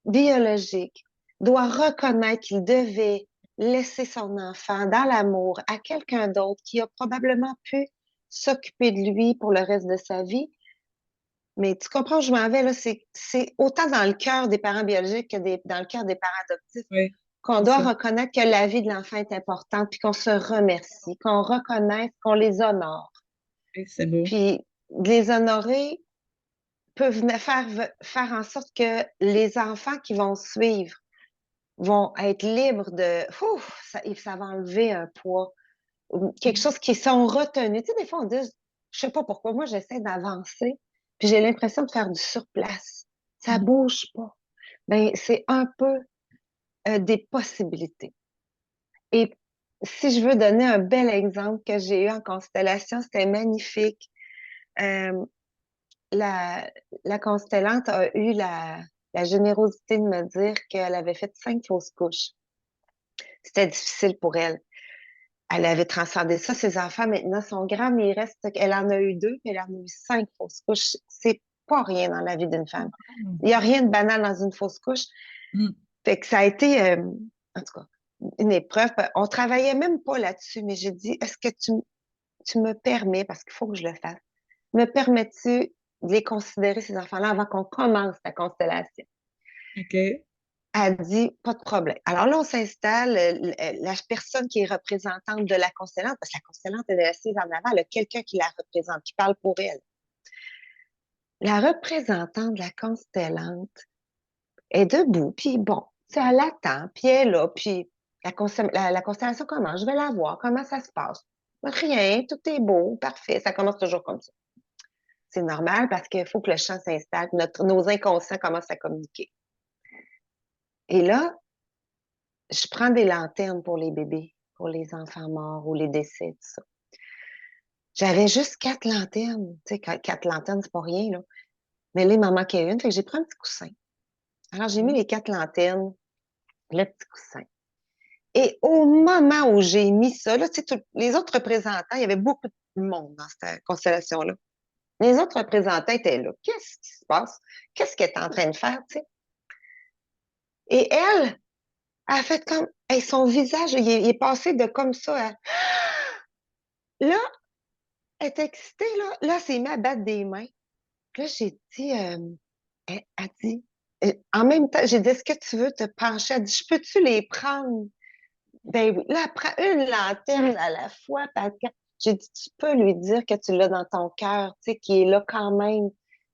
biologique doit reconnaître qu'il devait laisser son enfant dans l'amour à quelqu'un d'autre qui a probablement pu s'occuper de lui pour le reste de sa vie. Mais tu comprends où je m'en vais, là? C'est autant dans le cœur des parents biologiques que dans le cœur des parents adoptifs Oui. qu'on C'est doit ça. reconnaître que la vie de l'enfant est importante, puis qu'on se remercie, qu'on reconnaisse, qu'on les honore. Oui, c'est beau. Puis de les honorer peut faire en sorte que les enfants qui vont suivre vont être libres de... Ouf, ça va enlever un poids, ou quelque Mm. chose qui sont retenus. Tu sais, des fois, on dit, je sais pas pourquoi, moi, j'essaie d'avancer, puis j'ai l'impression de faire du surplace. Ça Mm. bouge pas. Ben, c'est un peu des possibilités. Et si je veux donner un bel exemple que j'ai eu en constellation, c'était magnifique. Euh, la, la constellante a eu la générosité de me dire qu'elle avait fait 5 fausses couches. C'était difficile pour elle. Elle avait transcendé ça. Ses enfants maintenant sont grands, mais il reste qu'elle en a eu 2, puis elle en a eu 5 fausses couches. C'est pas rien dans la vie d'une femme. Il n'y a rien de banal dans une fausse couche. Mm. Fait que ça a été, en tout cas, une épreuve. On travaillait même pas là-dessus, mais j'ai dit, est-ce que tu me permets, parce qu'il faut que je le fasse, me permets-tu de les considérer, ces enfants-là, avant qu'on commence la constellation? OK. Elle dit, pas de problème. Alors là, on s'installe, la personne qui est représentante de la constellante, parce que la constellante, elle est assise en avant, elle a quelqu'un qui la représente, qui parle pour elle. La représentante de la constellante est debout, puis bon, tu sais, elle attend, puis elle est là, puis la constellation commence. Je vais la voir, comment ça se passe? Rien, tout est beau, parfait. Ça commence toujours comme ça. C'est normal parce qu'il faut que le champ s'installe, nos inconscients commencent à communiquer. Et là, je prends des lanternes pour les bébés. pour les enfants morts ou les décès, tout ça. J'avais juste 4 lanternes. Tu sais, 4 lanternes, c'est pas rien, là. Mais là, il m'en manquait une, fait que j'ai pris un petit coussin. Alors, j'ai mis Oui. les 4 lanternes, le petit coussin. Et au moment où j'ai mis ça, là, tu sais, les autres représentants, il y avait beaucoup de monde dans cette constellation-là. Les autres représentants étaient là. Qu'est-ce qui se passe? Qu'est-ce qu'elle est en train de faire, tu sais? Et elle a fait comme, hey, son visage, il est passé de comme ça à, là, elle est excitée, là. Là, elle s'est mise à battre des mains. Là, j'ai dit, elle a dit, en même temps, j'ai dit, est-ce que tu veux te pencher? Elle dit, je peux-tu les prendre? Ben oui. Là, elle prend une lanterne à la fois. J'ai dit, tu peux lui dire que tu l'as dans ton cœur, tu sais, qu'il est là quand même.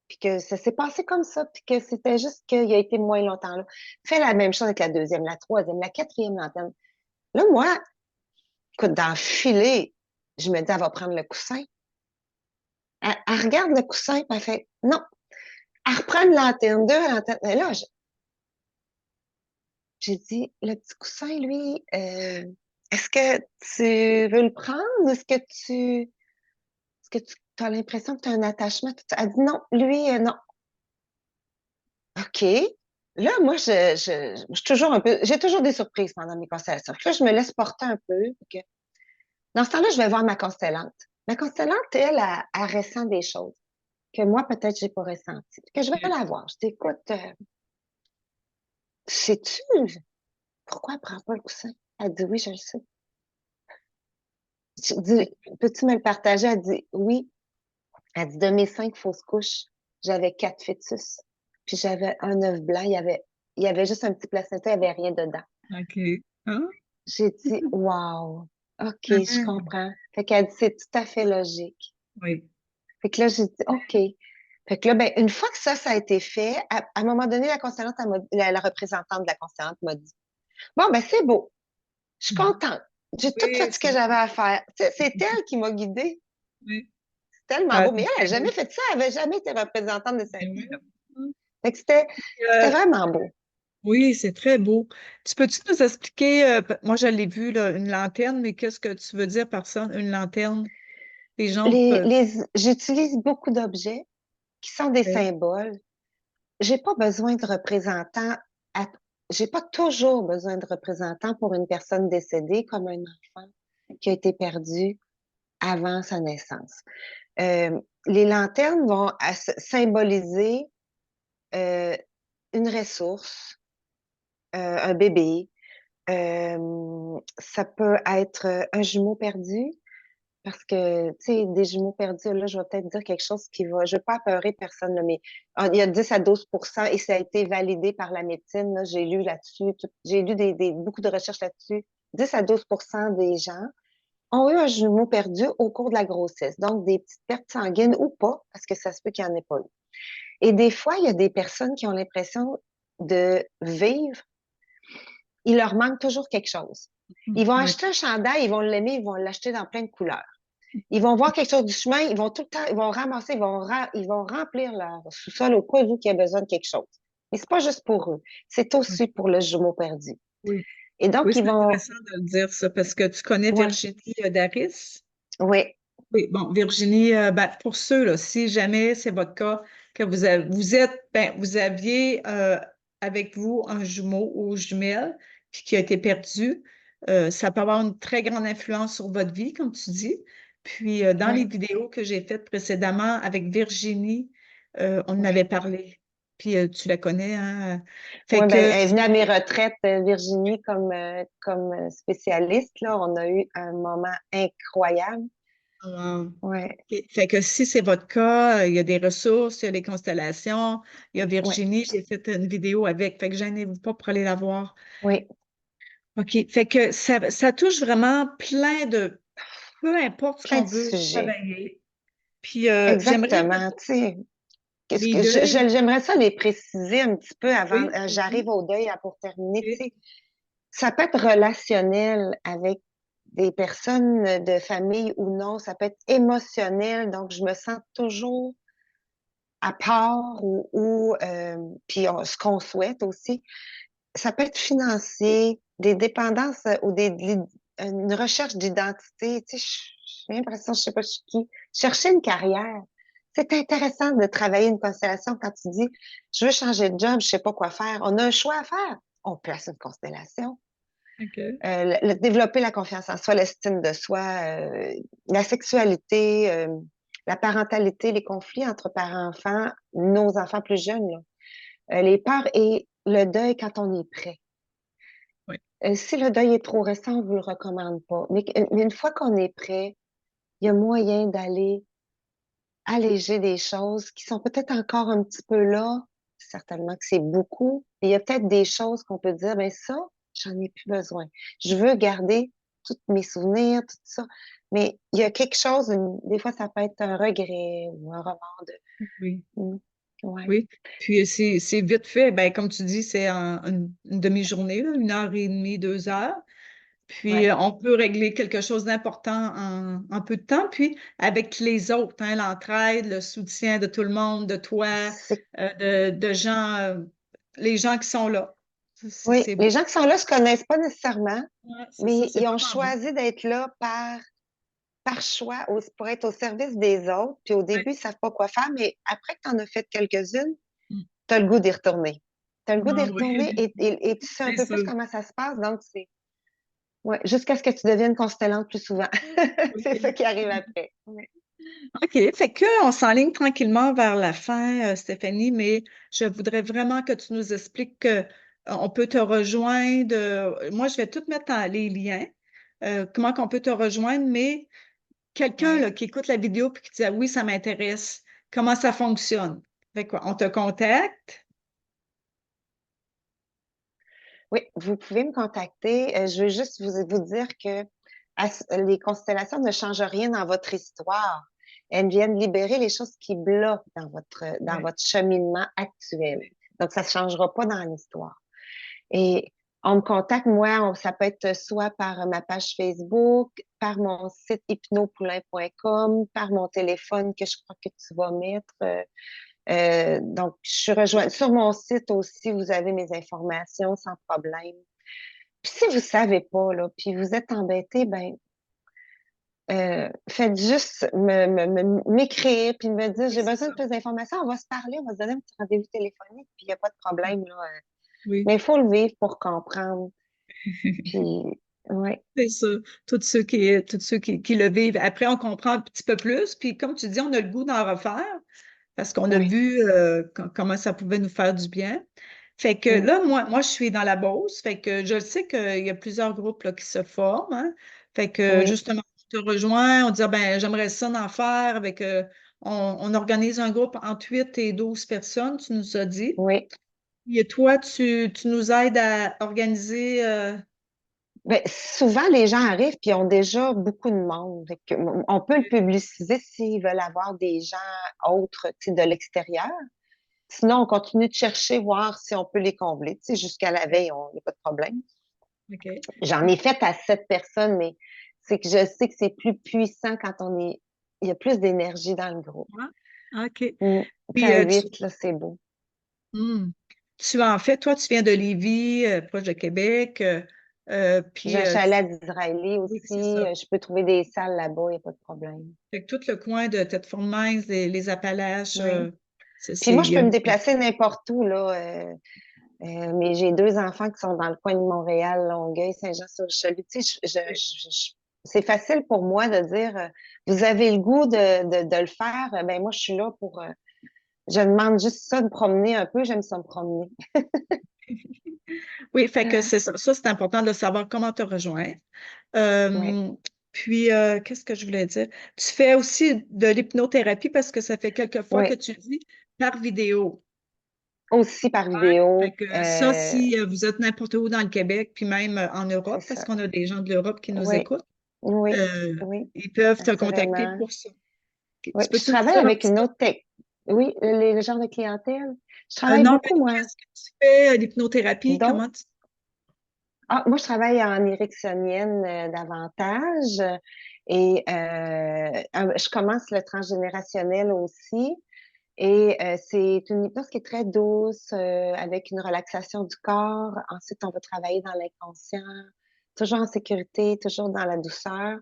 Puis que ça s'est passé comme ça, puis que c'était juste qu'il a été moins longtemps là. Fais la même chose avec la deuxième, la troisième, la quatrième lanterne. Là, moi, écoute, dans le filet, je me dis, elle va prendre le coussin. Elle regarde le coussin, puis elle fait, non. Elle reprend une lanterne, deux lanternes. Et là, j'ai dit, le petit coussin, lui, est-ce que tu veux le prendre? Est-ce que tu as l'impression que tu as un attachement? Elle dit non, lui, non. OK. Là, moi, je suis toujours un peu, j'ai toujours des surprises pendant mes constellations. Là, je me laisse porter un peu. Dans ce temps-là, je vais voir ma constellante. Ma constellante, elle, elle ressent des choses que moi, peut-être, j'ai pas ressenties. Que je vais la voir. Je dis, écoute, sais-tu pourquoi elle prend pas le coussin? Elle dit oui, je le sais. Je dis, peux-tu me le partager? Elle dit oui. Elle dit, de mes 5 fausses couches, j'avais 4 fœtus. Puis j'avais un œuf blanc. Il y avait juste un petit placenta, il n'y avait rien dedans. OK. Ah, J'ai dit, wow, OK, je ah, comprends. Fait qu'elle dit, c'est tout à fait logique. oui. Fait que là, j'ai dit, OK. Fait que là, ben, une fois que ça a été fait, à un moment donné, la constellante, la représentante de la constellante m'a dit, bon, ben, c'est beau. Je suis contente. J'ai tout Oui, fait ce que j'avais à faire. C'est elle qui m'a guidée. oui. C'est tellement Ah, beau. Mais c'est elle très n'a jamais beau. fait ça. Elle n'avait jamais été représentante de sa Ben vie. oui. Fait que c'était Euh, vraiment beau. oui, c'est très beau. Tu peux-tu nous expliquer, moi je l'ai vu, là, une lanterne, mais qu'est-ce que tu veux dire par ça, une lanterne? Les gens peuvent. J'utilise beaucoup d'objets qui sont des Oui. symboles. J'ai pas besoin de représentants. à- J'ai pas toujours besoin de représentants pour une personne décédée comme un enfant qui a été perdu avant sa naissance. Les lanternes vont symboliser euh, une ressource, un bébé. Ça peut être un jumeau perdu. Parce que, tu sais, des jumeaux perdus, là, je vais peut-être dire quelque chose qui va. Je ne veux pas apeurer personne, là, mais il y a 10 à 12 et ça a été validé par la médecine. Là, j'ai lu là-dessus. J'ai lu beaucoup de recherches là-dessus. 10 à 12 des gens ont eu un jumeau perdu au cours de la grossesse. Donc, des petites pertes sanguines ou pas, parce que ça se peut qu'il n'y en ait pas eu. Et des fois, il y a des personnes qui ont l'impression de vivre. Il leur manque toujours quelque chose. Ils vont Oui. acheter un chandail, ils vont l'aimer, ils vont l'acheter dans plein de couleurs. Ils vont voir quelque chose du chemin, ils vont tout le temps, ils vont ramasser, ils vont remplir leur sous-sol au cas où il y a besoin de quelque chose. Mais c'est pas juste pour eux, c'est aussi pour le jumeau perdu. Oui. Et Oui, donc, ils c'est vont, intéressant de le dire ça parce que tu connais ouais, Virginie Daris. oui, Oui, bon, Virginie, ben, pour ceux, là, si jamais c'est votre cas, que vous êtes, ben, vous aviez avec vous un jumeau ou jumelle puis qui a été perdu, ça peut avoir une très grande influence sur votre vie, comme tu dis. Puis, dans les oui. vidéos que j'ai faites précédemment avec Virginie, on en avait parlé. Puis, tu la connais, hein? Fait Oui, ben, que, elle est venue à mes retraites, Virginie, comme spécialiste, là. On a eu un moment incroyable. euh, Ouais, OK. Fait que si c'est votre cas, il y a des ressources, il y a les constellations, il y a ouais, Virginie, j'ai fait une vidéo avec, fait que gênez-vous pas pour aller la voir. oui, OK. Fait que ça touche vraiment plein de, peu importe ce plein qu'on de veut sujets. travailler. Puis j'aimerais Exactement, tu sais. Qu'est-ce les que deuils. j'aimerais ça les préciser un petit peu avant, Oui, j'arrive vas-y. au deuil pour terminer, tu OK. sais. Ça peut être relationnel avec des personnes de famille ou non. Ça peut être émotionnel. Donc, je me sens toujours à part puis ce qu'on souhaite aussi. Ça peut être financier, des dépendances ou une recherche d'identité. Tu sais, j'ai l'impression, je sais pas, je suis qui. Chercher une carrière. C'est intéressant de travailler une constellation quand tu dis, je veux changer de job, je sais pas quoi faire. On a un choix à faire. On place une constellation. OK. Développer la confiance en soi, l'estime de soi, la sexualité, la parentalité, les conflits entre parents-enfants, nos enfants plus jeunes, là. Les peurs et le deuil quand on est prêt. Oui. Si le deuil est trop récent, on vous le recommande pas. Mais une fois qu'on est prêt, il y a moyen d'aller alléger des choses qui sont peut-être encore un petit peu là. Certainement que c'est beaucoup. Mais il y a peut-être des choses qu'on peut dire, ben ça, j'en ai plus besoin. Je veux garder tous mes souvenirs, tout ça. Mais il y a quelque chose, des fois, ça peut être un regret ou un remords de. Oui. Mm, ouais, Oui. Puis c'est vite fait. Ben, comme tu dis, c'est une demi-journée, là, 1 heure et demie, 2 heures. Puis, ouais. on peut régler quelque chose d'important en peu de temps. Puis, avec les autres, hein, l'entraide, le soutien de tout le monde, de toi, C'est, de gens, les gens qui sont là. oui, C'est les beau. gens qui sont là se connaissent pas nécessairement, Ouais, c'est ça, mais c'est ils ont vraiment beau. choisi d'être là par choix, pour être au service des autres. Puis au Ouais. début, ils savent pas quoi faire, mais après que tu en as fait quelques-unes, Mm. tu as le goût d'y retourner. Tu as le goût d'y Ah oui, retourner et tu sais un c'est peu plus sûr. comment ça se passe. Donc, c'est ouais, jusqu'à ce que tu deviennes constellante plus souvent. C'est ça Oui. qui arrive après. Ouais. OK, fait que on s'enligne tranquillement vers la fin, Stéphanie, mais je voudrais vraiment que tu nous expliques que on peut te rejoindre. Moi, je vais tout mettre les liens, comment qu'on peut te rejoindre, mais quelqu'un Ouais. là, qui écoute la vidéo et qui dit ah oui, ça m'intéresse, comment ça fonctionne? Fait quoi? On te contacte? Oui, vous pouvez me contacter. Je veux juste vous dire que les constellations ne changent rien dans votre histoire. Elles viennent libérer les choses qui bloquent dans Oui. votre cheminement actuel. Donc, ça ne changera pas dans l'histoire. Et on me contacte, moi, ça peut être soit par ma page Facebook, par mon site hypnopoulain.com, par mon téléphone que je crois que tu vas mettre. Donc, je suis rejointe sur mon site aussi, vous avez mes informations sans problème. Puis si vous savez pas, là, puis vous êtes embêté, ben, faites juste m'écrire, puis me dire, Oui, j'ai c'est besoin de ça. plus d'informations, on va se parler, on va se donner un petit rendez-vous téléphonique, puis il n'y a pas de problème, là. Oui. Mais il faut le vivre pour comprendre. Puis, ouais, C'est ça. Tous ceux qui le vivent. Après, on comprend un petit peu plus. Puis, comme tu dis, on a le goût d'en refaire parce qu'on a ouais. vu comment ça pouvait nous faire du bien. Fait que Mm, là, moi, je suis dans la Beauce. Fait que je sais qu'il y a plusieurs groupes là, qui se forment, hein. Fait que oui, justement, on te rejoint, on dit, ah, ben, j'aimerais ça en faire avec. On organise un groupe entre 8 et 12 personnes, tu nous as dit. oui. Et toi, tu nous aides à organiser. Ben, souvent, les gens arrivent puis ont déjà beaucoup de monde. Fait que, on peut le publiciser s'ils veulent avoir des gens autres, tu sais, de l'extérieur. Sinon, on continue de chercher, voir si on peut les combler. Tu sais, jusqu'à la veille, il n'y a pas de problème. OK. J'en ai fait à 7 personnes, mais c'est que je sais que c'est plus puissant quand il y a plus d'énergie dans le groupe. Ah, OK. Mm. Tu sais, Puis, à 8, là, c'est beau. hmm, en fait, toi, tu viens de Lévis, proche de Québec. J'ai Puis, un chalet d'Israélie oui, aussi. c'est ça. Je peux trouver des salles là-bas, il n'y a pas de problème. Fait que tout le coin de Tête-Fournaise, les Appalaches, Oui. Puis moi, il je y a peux me beaucoup. déplacer n'importe où, là. Mais j'ai 2 enfants qui sont dans le coin de Montréal, Longueuil, Saint-Jean-sur-Richelieu. Tu sais, c'est facile pour moi de dire, vous avez le goût de le faire, ben moi, je suis là pour. Je demande juste ça de promener un peu, j'aime ça me promener. Oui, fait que c'est ça. Ça, c'est important de savoir comment te rejoindre. Oui, Euh, puis, qu'est-ce que je voulais dire? Tu fais aussi de l'hypnothérapie parce que ça fait quelques fois que oui, tu dis par vidéo. aussi par Fait vidéo, que ça, si vous êtes n'importe où dans le Québec, puis même en c'est Europe, parce ça. qu'on a des gens de l'Europe qui nous Oui, écoutent, oui, euh, oui, ils peuvent te contacter assurément. pour ça. Ok. Oui, Tu je peux-tu nous travaille dire un avec petit une peu? autre tech. Oui, le genre de clientèle. Je travaille Non, mais beaucoup, moi. qu'est-ce que tu fais, l'hypnothérapie? Donc, Comment tu... moi, je travaille en érectionienne davantage et je commence le transgénérationnel aussi. Et c'est une hypnose qui est très douce avec une relaxation du corps. Ensuite, on va travailler dans l'inconscient, toujours en sécurité, toujours dans la douceur,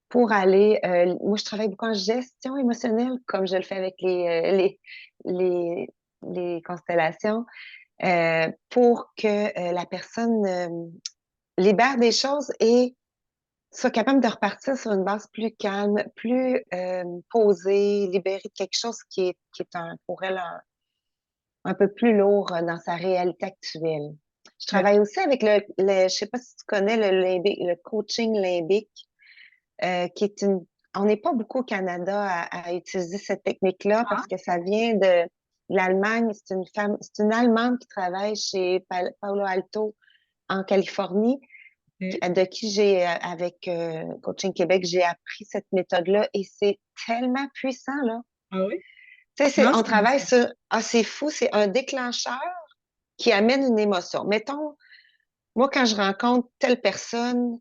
pour aller, moi, je travaille beaucoup en gestion émotionnelle, comme je le fais avec les, les constellations, pour que la personne libère des choses et soit capable de repartir sur une base plus calme, plus posée, libérée de quelque chose qui est pour elle un peu plus lourd dans sa réalité actuelle. Je Ouais. travaille aussi avec je sais pas si tu connais le coaching limbique, qui est on n'est pas beaucoup au Canada à utiliser cette technique-là Ah, parce que ça vient de l'Allemagne. C'est une Allemande qui travaille chez Palo Alto en Californie, ok. de qui j'ai, avec Coaching Québec, j'ai appris cette méthode-là et c'est tellement puissant, là. Ah oui? Tu sais, Non, on je travaille connaissais. sur, ah, c'est fou, c'est un déclencheur qui amène une émotion. Mettons, moi, quand je rencontre telle personne,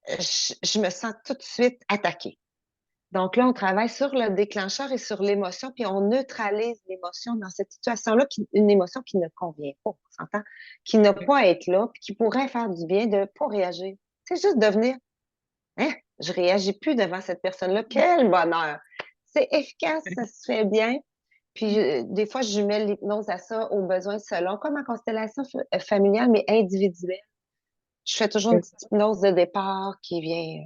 je me sens tout de suite attaquée. Donc là, on travaille sur le déclencheur et sur l'émotion, puis on neutralise l'émotion dans cette situation-là, une émotion qui ne convient pas, on s'entend, qui n'a pas à être là, puis qui pourrait faire du bien de ne pas réagir. C'est juste de venir, hein, je réagis plus devant cette personne-là. Quel bonheur! C'est efficace, ça se fait bien. Puis des fois, je jumelle l'hypnose à ça, aux besoins selon, comme en constellation familiale, mais individuelle. Je fais toujours une Ok. petite hypnose de départ qui vient.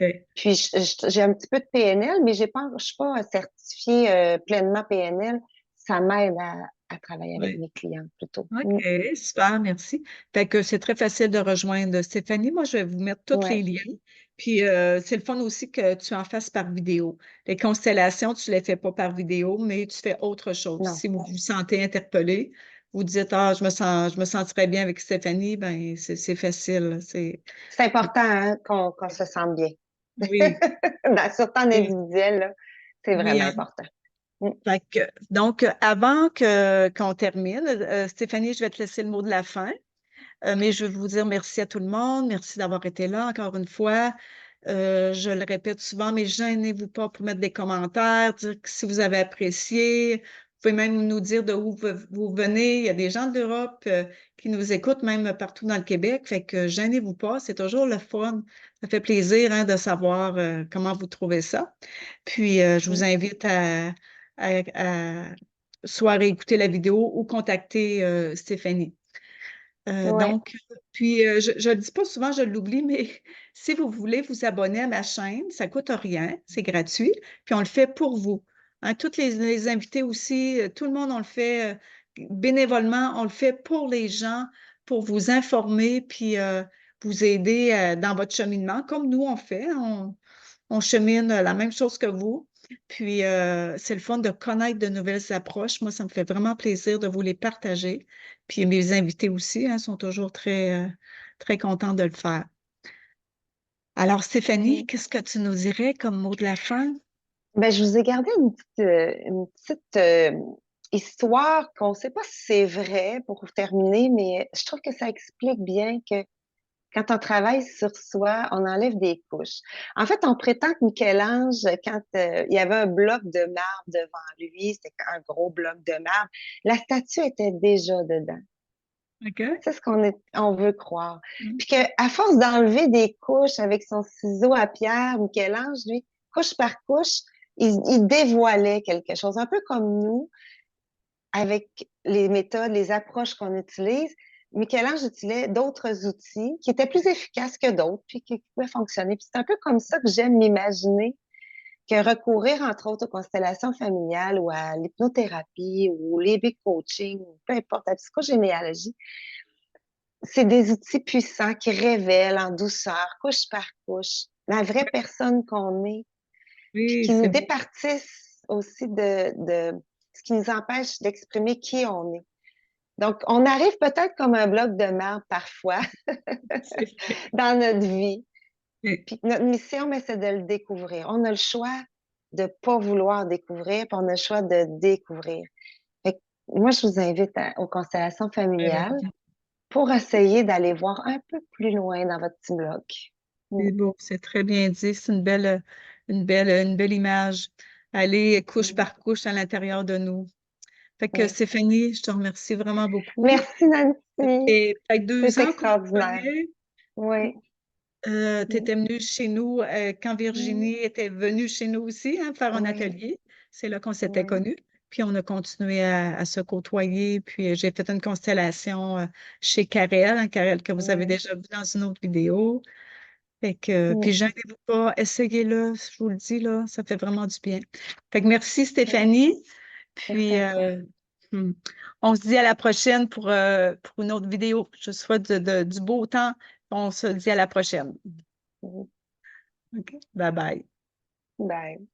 Ok. Puis j'ai un petit peu de PNL, mais je suis pas certifiée pleinement PNL. Ça m'aide à travailler avec Ouais. mes clients plutôt. OK, super, merci. Fait que c'est très facile de rejoindre Stéphanie. Moi, je vais vous mettre tous les Ouais. liens. Puis, c'est le fun aussi que tu en fasses par vidéo. Les constellations, tu ne les fais pas par vidéo, mais tu fais autre chose. Non. Si vous vous sentez interpellé, vous dites, ah, je me sentirais bien avec Stéphanie, ben, c'est facile. C'est important hein, qu'on se sente bien. Oui, Surtout en oui, individuel, là, c'est oui, vraiment hein. important. Mm. Fait que, donc, avant qu'on termine, Stéphanie, je vais te laisser le mot de la fin. Mais je veux vous dire merci à tout le monde. Merci d'avoir été là encore une fois. Je le répète souvent, mais gênez-vous pas pour mettre des commentaires, dire que si vous avez apprécié. Vous pouvez même nous dire de où vous venez. Il y a des gens d'Europe qui nous écoutent, même partout dans le Québec. Fait que gênez-vous pas, c'est toujours le fun. Ça fait plaisir hein, de savoir comment vous trouvez ça. Puis, je vous Mm. invite à soit réécouter la vidéo ou contacter Stéphanie. Ouais. Donc, puis je ne le dis pas souvent, je l'oublie, mais si vous voulez vous abonner à ma chaîne, ça ne coûte rien, c'est gratuit, puis on le fait pour vous. Hein, toutes les invités aussi, tout le monde, on le fait bénévolement, on le fait pour les gens, pour vous informer, puis vous aider dans votre cheminement, comme nous on fait. On chemine la même chose que vous. Puis, c'est le fun de connaître de nouvelles approches. Moi, ça me fait vraiment plaisir de vous les partager. Puis, mes invités aussi hein, sont toujours très contents de le faire. Alors, Stéphanie, Mm. qu'est-ce que tu nous dirais comme mot de la fin? Ben, je vous ai gardé une petite histoire qu'on ne sait pas si c'est vrai pour terminer, mais je trouve que ça explique bien que quand on travaille sur soi, on enlève des couches. En fait, on prétend que Michel-Ange, quand il y avait un bloc de marbre devant lui, c'était un gros bloc de marbre, la statue était déjà dedans. OK? C'est ce on veut croire. Mm. Puis qu'à force d'enlever des couches avec son ciseau à pierre, Michel-Ange, lui, couche par couche, il dévoilait quelque chose. Un peu comme nous, avec les méthodes, les approches qu'on utilise, Michel-Ange utilisait d'autres outils qui étaient plus efficaces que d'autres, puis qui pouvaient fonctionner. Puis c'est un peu comme ça que j'aime m'imaginer que recourir, entre autres, aux constellations familiales ou à l'hypnothérapie ou les big coaching, ou peu importe, la psychogénéalogie, c'est des outils puissants qui révèlent en douceur, couche par couche, la vraie personne qu'on est, puis Oui, qui nous c'est beau. départissent aussi de ce qui nous empêche d'exprimer qui on est. Donc, on arrive peut-être comme un bloc de marbre parfois C'est vrai. dans notre vie. Oui. Puis notre mission, mais c'est de le découvrir. On a le choix de ne pas vouloir découvrir, puis on a le choix de découvrir. Fait que moi, je vous invite aux constellations familiales pour essayer d'aller voir un peu plus loin dans votre petit bloc. Mm. C'est beau, c'est très bien dit. C'est une belle image. Aller couche Mm. par couche à l'intérieur de nous. Fait que Oui. Stéphanie, je te remercie vraiment beaucoup. Merci, Nancy. Et peut-être deux C'est ans qu'on se extraordinaire. connaît. Oui. Tu étais venue chez nous quand Mm. Virginie était venue chez nous aussi, hein, faire un Oui. atelier. C'est là qu'on s'était Oui. connus. Puis on a continué à se côtoyer. Puis j'ai fait une constellation chez Karel, hein, Karel que vous avez Oui. déjà vu dans une autre vidéo. Fait que, puis Mm. gênez-vous pas, essayez-le, je vous le dis, là, ça fait vraiment du bien. Fait que merci Stéphanie. Merci Puis à toi. hmm, on se dit à la prochaine pour une autre vidéo. Je vous souhaite du beau temps. On se dit à la prochaine. Mhm. OK. Bye bye. Bye.